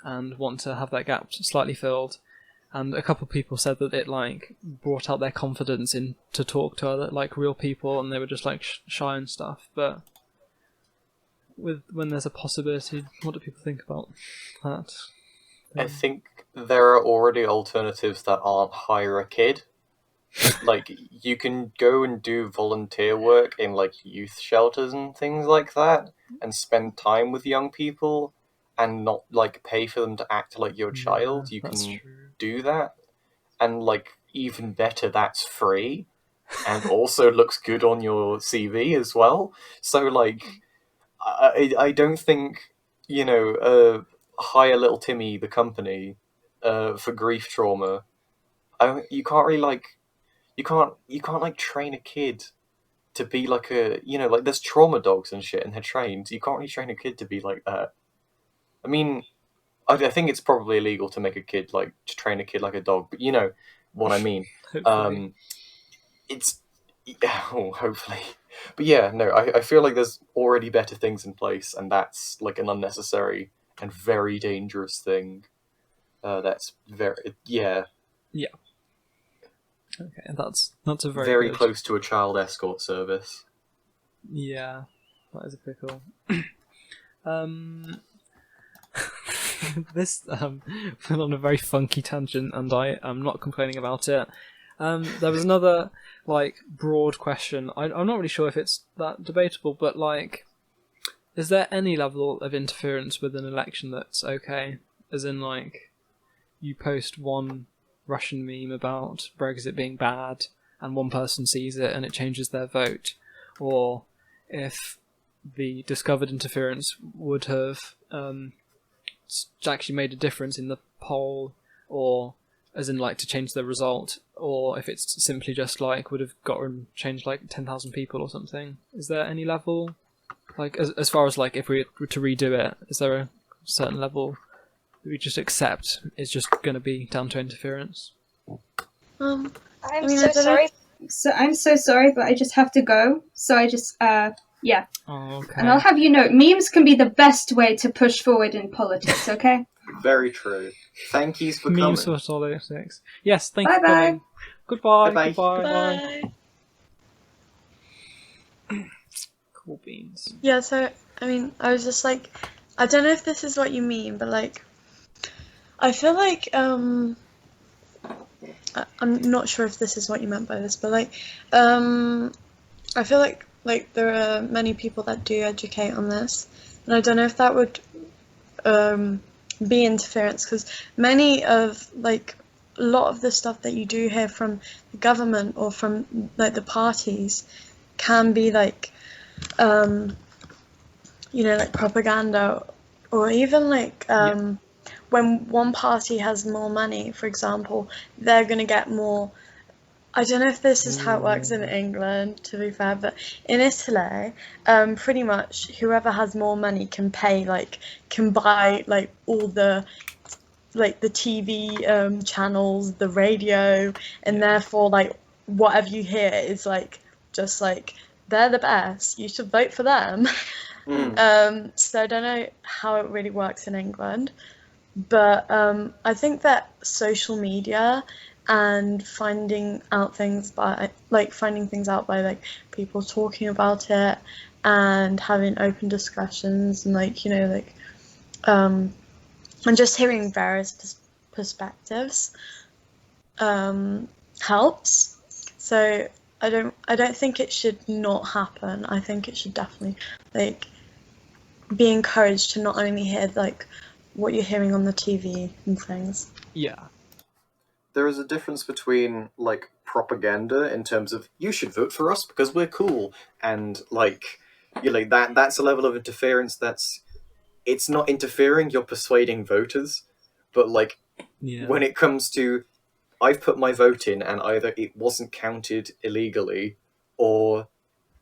[SPEAKER 2] and want to have that gap slightly filled. And a couple of people said that it, like, brought out their confidence in to talk to other, like, real people, and they were just, like, shy and stuff. But when there's a possibility, what do people think about that?
[SPEAKER 1] I think there are already alternatives that aren't hire a kid. Like, you can go and do volunteer work in, like, youth shelters and things like that, and spend time with young people, and not, like, pay for them to act like your child. You can do that, and, like, even better, that's free, and also looks good on your CV as well. So, like, I don't think, hire little Timmy, the company, for grief trauma. You can't really, like... You can't like train a kid to be like like there's trauma dogs and shit and they're trained. You can't really train a kid to be like that. I mean, I think it's probably illegal to make a kid like to train a kid like a dog, but you know what I mean. It's hopefully, but yeah, no, I feel like there's already better things in place, and that's like an unnecessary and very dangerous thing. That's yeah.
[SPEAKER 2] Okay, that's a
[SPEAKER 1] very
[SPEAKER 2] good...
[SPEAKER 1] close to a child escort service.
[SPEAKER 2] Yeah, that is a pickle. This went on a very funky tangent, and I am not complaining about it. There was another like broad question. I'm not really sure if it's that debatable, but like, is there any level of interference with an election that's okay? As in, like, you post one Russian meme about Brexit being bad, and one person sees it and it changes their vote, or if the discovered interference would have actually made a difference in the poll, or as in like to change the result, or if it's simply just like would have gotten changed like 10,000 people or something. Is there any level, like as far as like if we were to redo it, is there a certain level we just accept is just going to be down to interference?
[SPEAKER 6] I'm so sorry.
[SPEAKER 7] So I'm so sorry, but I just have to go. So I just, yeah.
[SPEAKER 2] Oh, okay.
[SPEAKER 7] And I'll have you know, memes can be the best way to push forward in politics, okay?
[SPEAKER 1] Very true. Thank you for
[SPEAKER 2] Memes
[SPEAKER 1] coming.
[SPEAKER 2] for politics. Yes, thank you for
[SPEAKER 7] Bye-bye.
[SPEAKER 2] coming. Goodbye.
[SPEAKER 1] Bye-bye.
[SPEAKER 2] Goodbye.
[SPEAKER 4] Bye.
[SPEAKER 2] Cool beans.
[SPEAKER 4] Yeah, so, I mean, I was just like, I don't know if this is what you mean, but like, I feel like, I'm not sure if this is what you meant by this, but like, I feel like there are many people that do educate on this, and I don't know if that would be interference, because many of like a lot of the stuff that you do hear from the government or from like the parties can be like like propaganda, or even like when one party has more money, for example, they're going to get more. I don't know if this is how it works in England, to be fair, but in Italy, pretty much whoever has more money can buy like all the like the TV channels, the radio, and therefore like whatever you hear is like just like they're the best, you should vote for them. So I don't know how it really works in England, but I think that social media and finding things out by people talking about it and having open discussions and and just hearing various perspectives helps. So I don't think it should not happen. I think it should definitely be encouraged to not only hear what you're hearing on the TV and things.
[SPEAKER 2] Yeah.
[SPEAKER 1] There is a difference between propaganda in terms of you should vote for us because we're cool, and that's a level of interference that's it's not interfering, you're persuading voters. But like
[SPEAKER 2] Yeah.
[SPEAKER 1] when it comes to, I've put my vote in and either it wasn't counted illegally or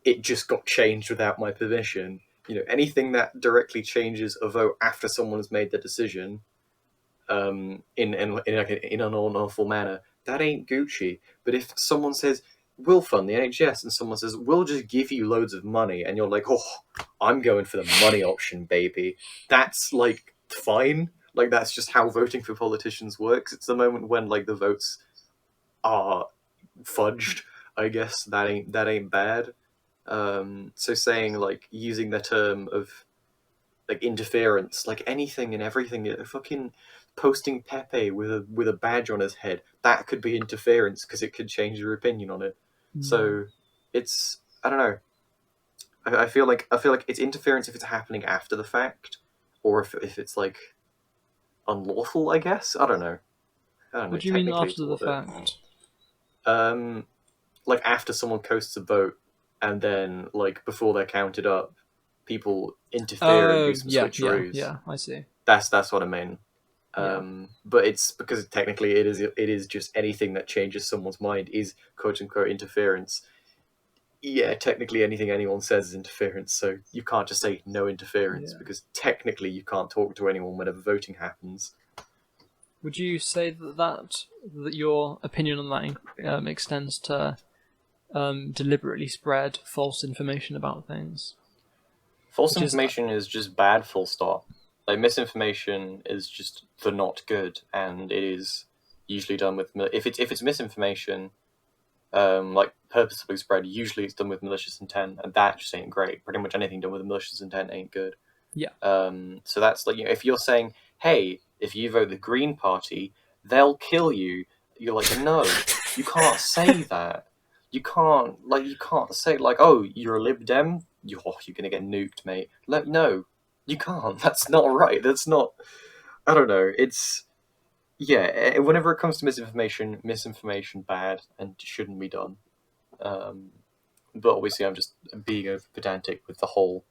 [SPEAKER 1] it just got changed without my permission. Anything that directly changes a vote after someone has made the decision, in an unlawful manner, that ain't Gucci. But if someone says we'll fund the NHS and someone says we'll just give you loads of money, and you're like, oh, I'm going for the money option, baby, that's like fine. Like that's just how voting for politicians works. It's the moment when like the votes are fudged, I guess, that ain't bad. So saying like using the term of like interference, like anything and everything, fucking posting Pepe with a badge on his head, that could be interference because it could change your opinion on it. So it's, I don't know. I feel like it's interference if it's happening after the fact, or if it's like unlawful. I guess I don't know.
[SPEAKER 2] What do you mean
[SPEAKER 1] Technically,
[SPEAKER 2] after the fact?
[SPEAKER 1] Like after someone coasts a vote, and then like before they're counted up, people interfere and do some switcheroos.
[SPEAKER 2] Yeah, I see.
[SPEAKER 1] That's what I mean. But it's because technically it is just anything that changes someone's mind is quote unquote interference. Yeah, technically anything anyone says is interference, so you can't just say no interference because technically you can't talk to anyone whenever voting happens.
[SPEAKER 2] Would you say that your opinion on that extends to deliberately spread false information about things?
[SPEAKER 1] False information is just bad, full stop. Like misinformation is just the not good, and it is usually done with if it's misinformation, like purposefully spread. Usually it's done with malicious intent, and that just ain't great. Pretty much anything done with malicious intent ain't good.
[SPEAKER 2] Yeah.
[SPEAKER 1] So that's like if you're saying, hey, if you vote the Green Party, they'll kill you. You're like, no, you can't say that. You can't say like, oh, you're a Lib Dem. You're gonna get nuked, mate. No, you can't. That's not right. That's not. I don't know. It's whenever it comes to misinformation bad and shouldn't be done. But obviously, I'm just being over pedantic with the whole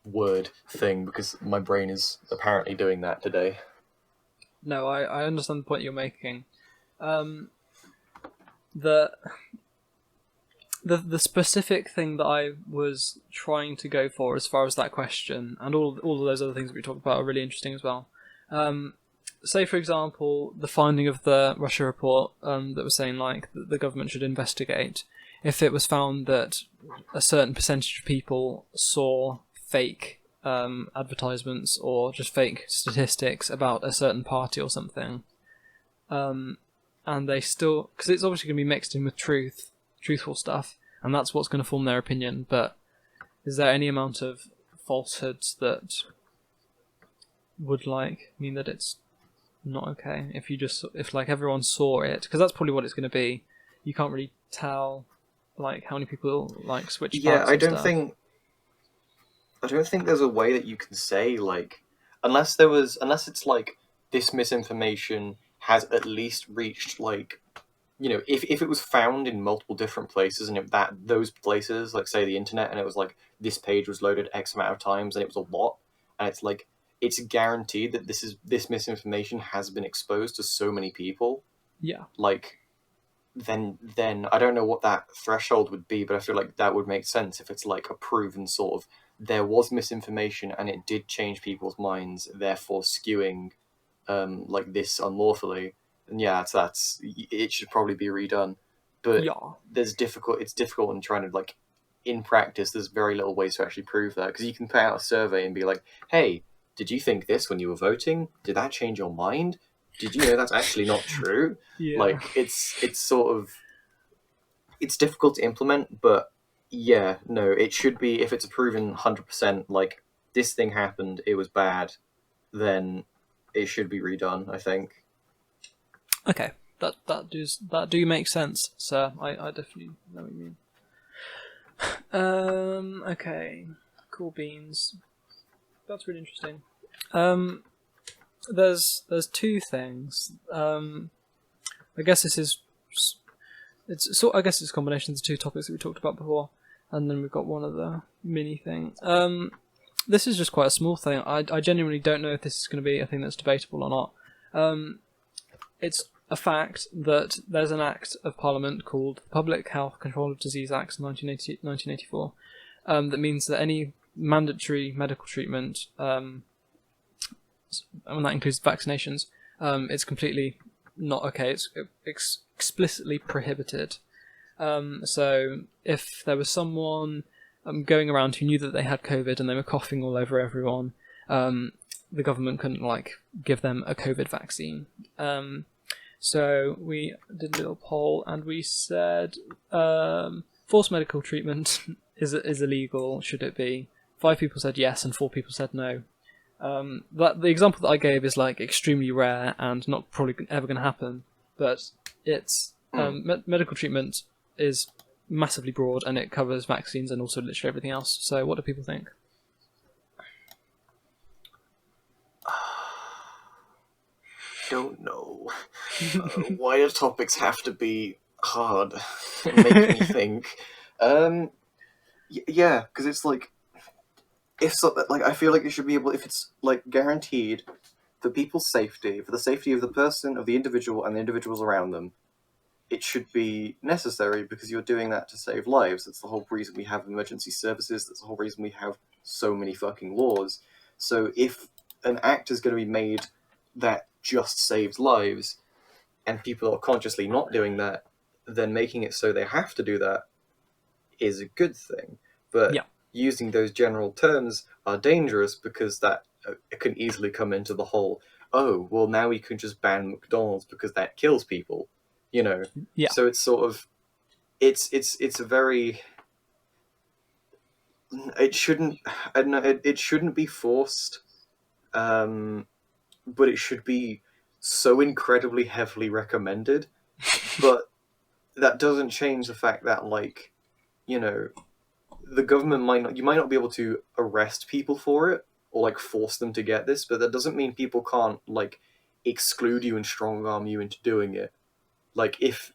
[SPEAKER 1] word thing because my brain is apparently doing that today.
[SPEAKER 2] No, I understand the point you're making. The specific thing that I was trying to go for as far as that question, and all of those other things that we talked about are really interesting as well. Say, for example, the finding of the Russia report that was saying like that the government should investigate. If it was found that a certain percentage of people saw fake advertisements or just fake statistics about a certain party or something, and they still, because it's obviously going to be mixed in with truthful stuff, and that's what's going to form their opinion, but is there any amount of falsehoods that would like mean that it's not okay if like everyone saw it, because that's probably what it's going to be. You can't really tell like how many people like switch parts.
[SPEAKER 1] I don't think there's a way that you can say like unless it's like this misinformation has at least reached like, if it was found in multiple different places and those places, like say the internet, and it was like this page was loaded X amount of times and it was a lot, and it's like it's guaranteed that this misinformation has been exposed to so many people.
[SPEAKER 2] Yeah.
[SPEAKER 1] Like then I don't know what that threshold would be, but I feel like that would make sense if it's like a proven sort of there was misinformation and it did change people's minds, therefore skewing like this unlawfully. And that's it should probably be redone. But it's difficult in trying to like in practice. There's very little ways to actually prove that because you can put out a survey and be like, hey, did you think this when you were voting? Did that change your mind? Did you know that's actually not true? Like it's sort of it's difficult to implement, but it should be, if it's a proven 100% like this thing happened, it was bad, then it should be redone, I think.
[SPEAKER 2] Okay, that do make sense, sir. I definitely know what you mean. Okay, cool beans. That's really interesting. There's two things. I guess I guess it's a combination of the two topics that we talked about before, and then we've got one other mini thing. this is just quite a small thing. I genuinely don't know if this is going to be a thing that's debatable or not. It's a fact that there's an Act of Parliament called the Public Health Control of Disease Act 1984 that means that any mandatory medical treatment, and that includes vaccinations, it's completely not okay. It's explicitly prohibited. So if there was someone going around who knew that they had COVID and they were coughing all over everyone, the government couldn't give them a COVID vaccine. So we did a little poll and we said forced medical treatment is illegal. Should it be? 5 people said yes and 4 people said no. The example that I gave is extremely rare and not probably ever going to happen, but it's medical treatment is massively broad and it covers vaccines and also literally everything else. So what do people think?
[SPEAKER 1] Don't know. Why do topics have to be hard? Make me think. Yeah, because it's I feel like it should be able, if it's guaranteed for people's safety, for the safety of the person, of the individual, and the individuals around them, it should be necessary because you're doing that to save lives. That's the whole reason we have emergency services. That's the whole reason we have so many fucking laws. So if an act is going to be made that just saves lives, and people are consciously not doing that, then making it so they have to do that is a good thing. But using those general terms are dangerous because that it can easily come into the whole, oh, well, now we can just ban McDonald's because that kills people, So it's sort of, it's a very, it shouldn't, I don't know, it shouldn't be forced, but it should be so incredibly heavily recommended. But that doesn't change the fact that, the government you might not be able to arrest people for it or force them to get this, but that doesn't mean people can't exclude you and strong arm you into doing it. If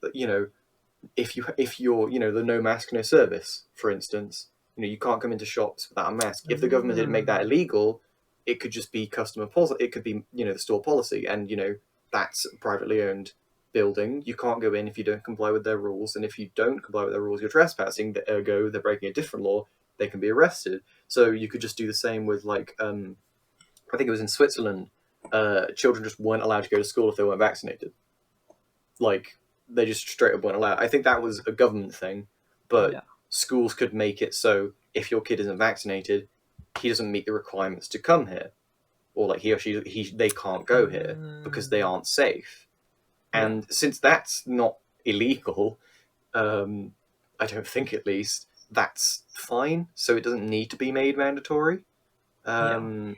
[SPEAKER 1] you're the no mask no service, for instance, you can't come into shops without a mask. If the government didn't make that illegal, it could just be customer policy. It could be the store policy, and that's a privately owned building. You can't go in if you don't comply with their rules, and if you don't comply with their rules, you're trespassing. Ergo, they're breaking a different law. They can be arrested. So you could just do the same with I think it was in Switzerland. Children just weren't allowed to go to school if they weren't vaccinated. They just straight up weren't allowed. I think that was a government thing, but schools could make it so if your kid isn't vaccinated, he doesn't meet the requirements to come here, or he or she they can't go here because they aren't safe. And since that's not illegal, I don't think, at least, that's fine. So it doesn't need to be made mandatory. Because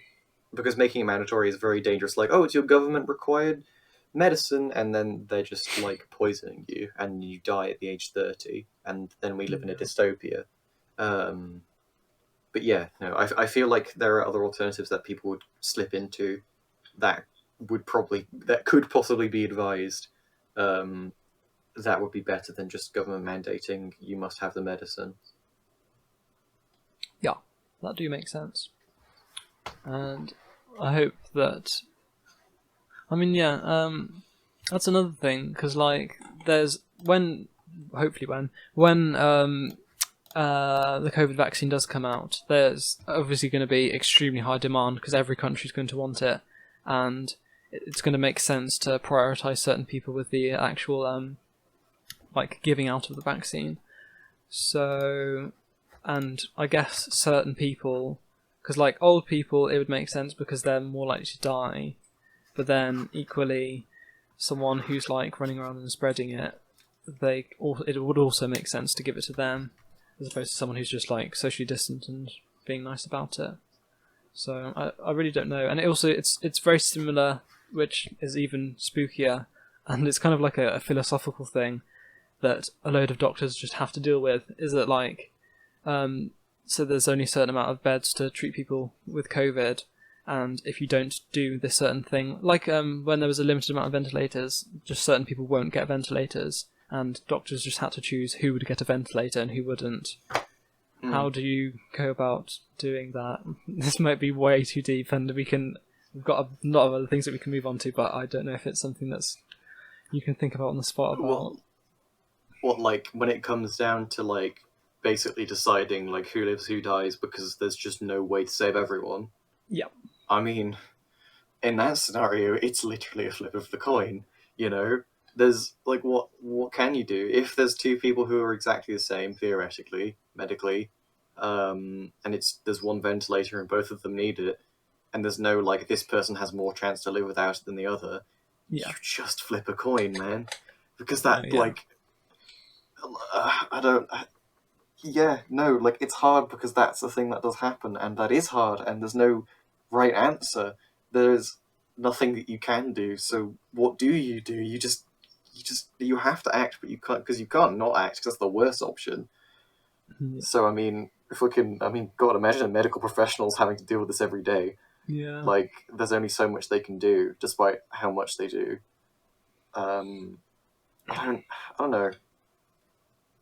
[SPEAKER 1] making it mandatory is very dangerous. It's your government required medicine, and then they're just poisoning you and you die at the age 30, and then we live in a dystopia. But yeah, no, I feel like there are other alternatives that people would slip into that could possibly be advised. That would be better than just government mandating you must have the medicine.
[SPEAKER 2] Yeah, that do make sense. And I hope that, that's another thing, because there's when the COVID vaccine does come out, there's obviously going to be extremely high demand because every country's going to want it, and it's going to make sense to prioritize certain people with the actual giving out of the vaccine. So, and I guess certain people, because old people, it would make sense because they're more likely to die, but then equally someone who's running around and spreading it, it would also make sense to give it to them, as opposed to someone who's just socially distant and being nice about it. So I really don't know. And it's very similar, which is even spookier, and it's kind of a philosophical thing that a load of doctors just have to deal with, is that so there's only a certain amount of beds to treat people with COVID, and if you don't do this certain thing, when there was a limited amount of ventilators, just certain people won't get ventilators, and doctors just had to choose who would get a ventilator and who wouldn't. How do you go about doing that? This might be way too deep, and we've got a lot of other things that we can move on to, but I don't know if it's something that's you can think about on the spot about.
[SPEAKER 1] What, like, when it comes down to, like, basically deciding, like, who lives, who dies, because there's just no way to save everyone?
[SPEAKER 2] Yeah.
[SPEAKER 1] I mean, in that scenario, it's literally a flip of the coin, you know? There's, like, what can you do? If there's two people who are exactly the same, theoretically, medically, and there's one ventilator and both of them need it, and there's no, like, this person has more chance to live without it than the other, you just flip a coin, man. Because that, like... like, it's hard because that's the thing that does happen, and that is hard, and there's no right answer. There's nothing that you can do, so what do? You have to act, but you can't, because you can't not act, because that's the worst option. So, I mean, God, imagine medical professionals having to deal with this every day.
[SPEAKER 2] Yeah.
[SPEAKER 1] Like, there's only so much they can do, despite how much they do. I don't know.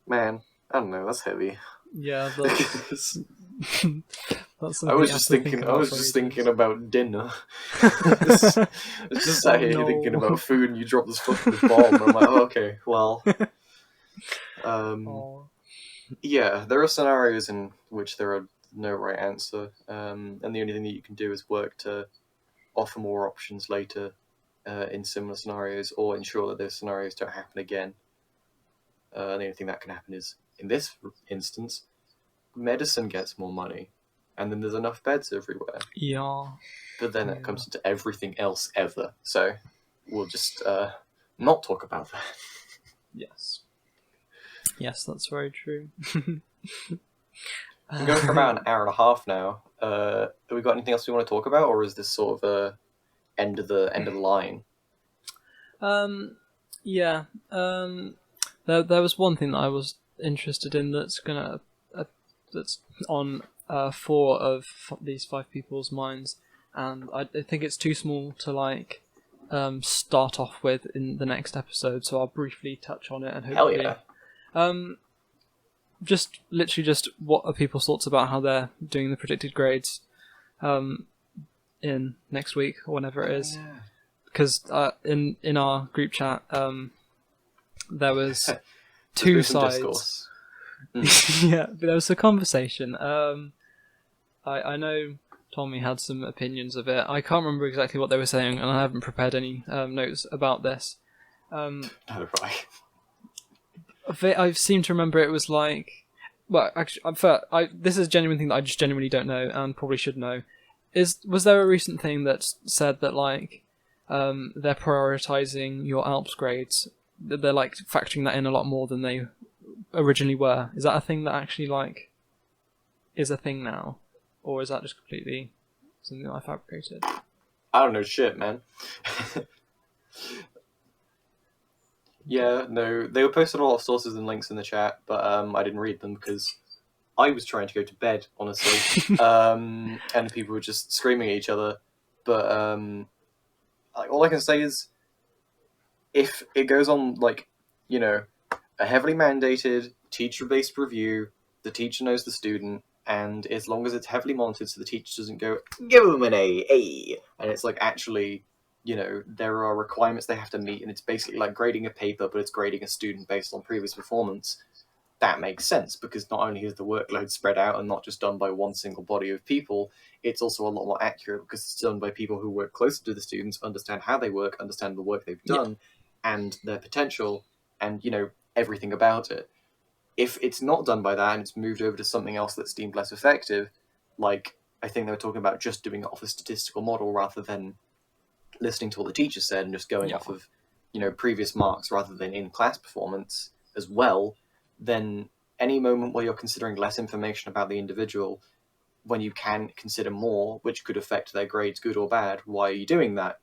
[SPEAKER 1] Man, I don't know, that's heavy.
[SPEAKER 2] Yeah, that's
[SPEAKER 1] I was just thinking about dinner. Just sat here thinking about food, and you drop this fucking bomb. And I'm like, oh, okay, well, yeah, there are scenarios in which there are no right answer, and the only thing that you can do is work to offer more options later in similar scenarios, or ensure that those scenarios don't happen again. The only thing that can happen is, in this instance, medicine gets more money, and then there's enough beds everywhere.
[SPEAKER 2] Yeah.
[SPEAKER 1] But then it comes into everything else ever. So we'll just not talk about that.
[SPEAKER 2] Yes. Yes, that's very true.
[SPEAKER 1] We're going for about an hour and a half now. Have we got anything else we want to talk about, or is this sort of end of the line?
[SPEAKER 2] Yeah. There was one thing that I was interested in that's on 4 of these 5 people's minds, and I think it's too small to like start off with in the next episode. So I'll briefly touch on it and hopefully.
[SPEAKER 1] Hell yeah.
[SPEAKER 2] Just what are people's thoughts about how they're doing the predicted grades in next week or whenever it is? Because in our group chat there was 2 sides. Yeah, but there was a conversation. I know Tommy had some opinions of it. I can't remember exactly what they were saying, and I haven't prepared any notes about this.
[SPEAKER 1] Neither have I.
[SPEAKER 2] I seem to remember it was like, well, actually, this is a genuine thing that I just genuinely don't know and probably should know. Was there a recent thing that said that like they're prioritizing your ALPS grades? They're like factoring that in a lot more than they originally were. Is that a thing that actually like is a thing now, or is that just completely something that I fabricated?
[SPEAKER 1] I don't know shit, man. Yeah, no, they were posting a lot of sources and links in the chat, but I didn't read them because I was trying to go to bed, honestly, and people were just screaming at each other. But all I can say is, if it goes on like, a heavily mandated teacher-based review, the teacher knows the student, and as long as it's heavily monitored, so the teacher doesn't go, give them an A, and it's like actually. There are requirements they have to meet, and it's basically like grading a paper, but it's grading a student based on previous performance. That makes sense, because not only is the workload spread out and not just done by one single body of people, it's also a lot more accurate because it's done by people who work closer to the students, understand how they work, understand the work they've done, and their potential, and, everything about it. If it's not done by that, and it's moved over to something else that's deemed less effective, like, I think they were talking about just doing it off a statistical model rather than listening to what the teacher said and just going off of, previous marks rather than in-class performance as well, then any moment where you're considering less information about the individual when you can consider more, which could affect their grades, good or bad, why are you doing that?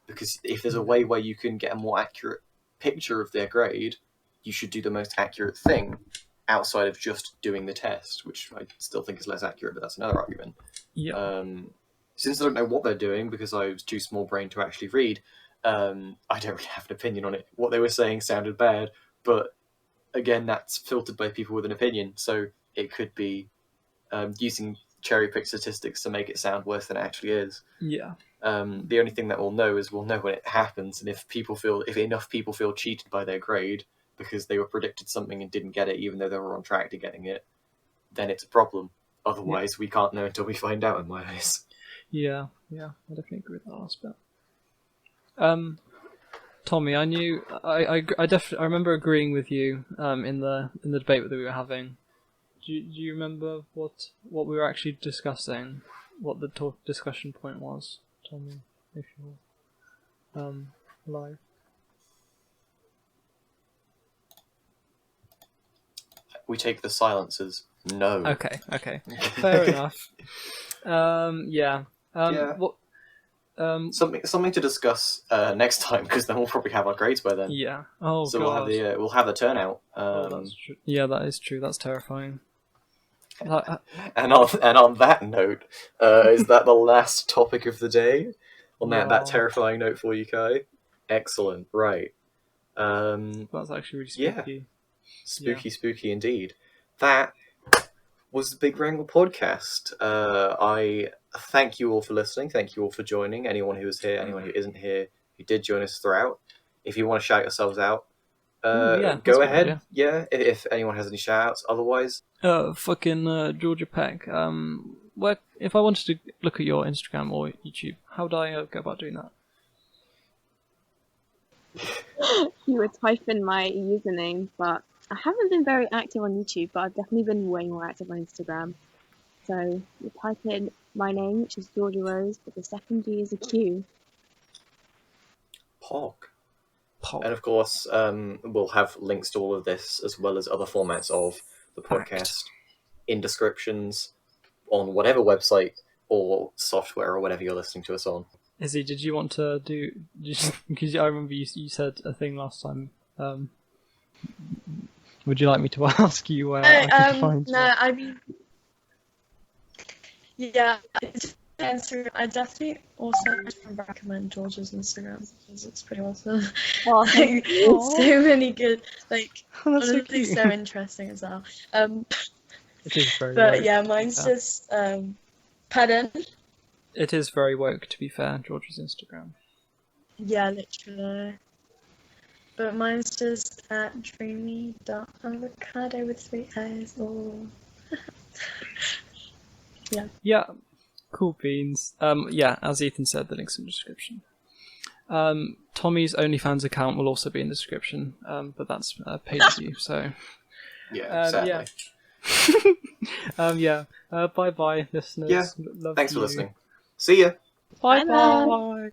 [SPEAKER 1] Because if there's a way where you can get a more accurate picture of their grade, you should do the most accurate thing outside of just doing the test, which I still think is less accurate, but that's another argument.
[SPEAKER 2] Yeah.
[SPEAKER 1] Since I don't know what they're doing, because I was too small-brained to actually read, I don't really have an opinion on it. What they were saying sounded bad, but again, that's filtered by people with an opinion, so it could be using cherry-picked statistics to make it sound worse than it actually is.
[SPEAKER 2] Yeah.
[SPEAKER 1] The only thing that we'll know is we'll know when it happens, and if enough people feel cheated by their grade because they were predicted something and didn't get it, even though they were on track to getting it, then it's a problem. Otherwise, we can't know until we find out, in my eyes.
[SPEAKER 2] Yeah, I definitely agree with that last bit. Tommy, I remember agreeing with you in the debate that we were having. Do you remember what we were actually discussing? What the discussion point was, Tommy, if you're alive?
[SPEAKER 1] We take the silence as no.
[SPEAKER 2] Okay, fair enough. Yeah. What?
[SPEAKER 1] Something to discuss next time, because then we'll probably have our grades by then.
[SPEAKER 2] Yeah. Oh,
[SPEAKER 1] so
[SPEAKER 2] God.
[SPEAKER 1] we'll have the turnout.
[SPEAKER 2] That's true. Yeah, that is true. That's terrifying.
[SPEAKER 1] And on that note, is that the last topic of the day? On that terrifying note for you, Kai? Excellent. Right.
[SPEAKER 2] That's actually really spooky.
[SPEAKER 1] Yeah. Spooky indeed. That was the Big Wrangle podcast. I thank you all for listening. Thank you all for joining. Anyone who was here, anyone who isn't here, who did join us throughout. If you want to shout yourselves out, go ahead. Yeah, if anyone has any shout outs. Otherwise,
[SPEAKER 2] fucking Georgia Peck. Where, if I wanted to look at your Instagram or YouTube, how would I go about doing that?
[SPEAKER 8] You would type in my username, but I haven't been very active on YouTube, but I've definitely been way more active on Instagram. So you type in my name, which is Georgia Rose, but the second G is a Q.
[SPEAKER 1] Pog. And of course, we'll have links to all of this, as well as other formats of the podcast in descriptions on whatever website or software or whatever you're listening to us on.
[SPEAKER 2] Issy, did you want to do? Because I remember you said a thing last time. Would you like me to ask you where I can find you?
[SPEAKER 4] No, I mean, yeah, it's Instagram. I definitely also recommend George's Instagram because it's pretty awesome.
[SPEAKER 8] Oh,
[SPEAKER 4] like, so many good, honestly,
[SPEAKER 2] so
[SPEAKER 4] so interesting as well.
[SPEAKER 2] It is very.
[SPEAKER 4] But
[SPEAKER 2] woke,
[SPEAKER 4] yeah, mine's just pardon.
[SPEAKER 2] It is very woke, to be fair. George's Instagram.
[SPEAKER 4] Yeah, literally. But mine's just at dreamy.avocado with 3 I's. Oh. Yeah.
[SPEAKER 2] Yeah. Cool beans. Yeah, as Ethan said, the link's in the description. Tommy's OnlyFans account will also be in the description, but that's paid view, so.
[SPEAKER 1] Yeah, sadly.
[SPEAKER 2] Yeah. Bye bye, listeners.
[SPEAKER 1] Yeah.
[SPEAKER 2] Love
[SPEAKER 1] Thanks
[SPEAKER 2] you.
[SPEAKER 1] for listening. See ya.
[SPEAKER 2] Bye bye.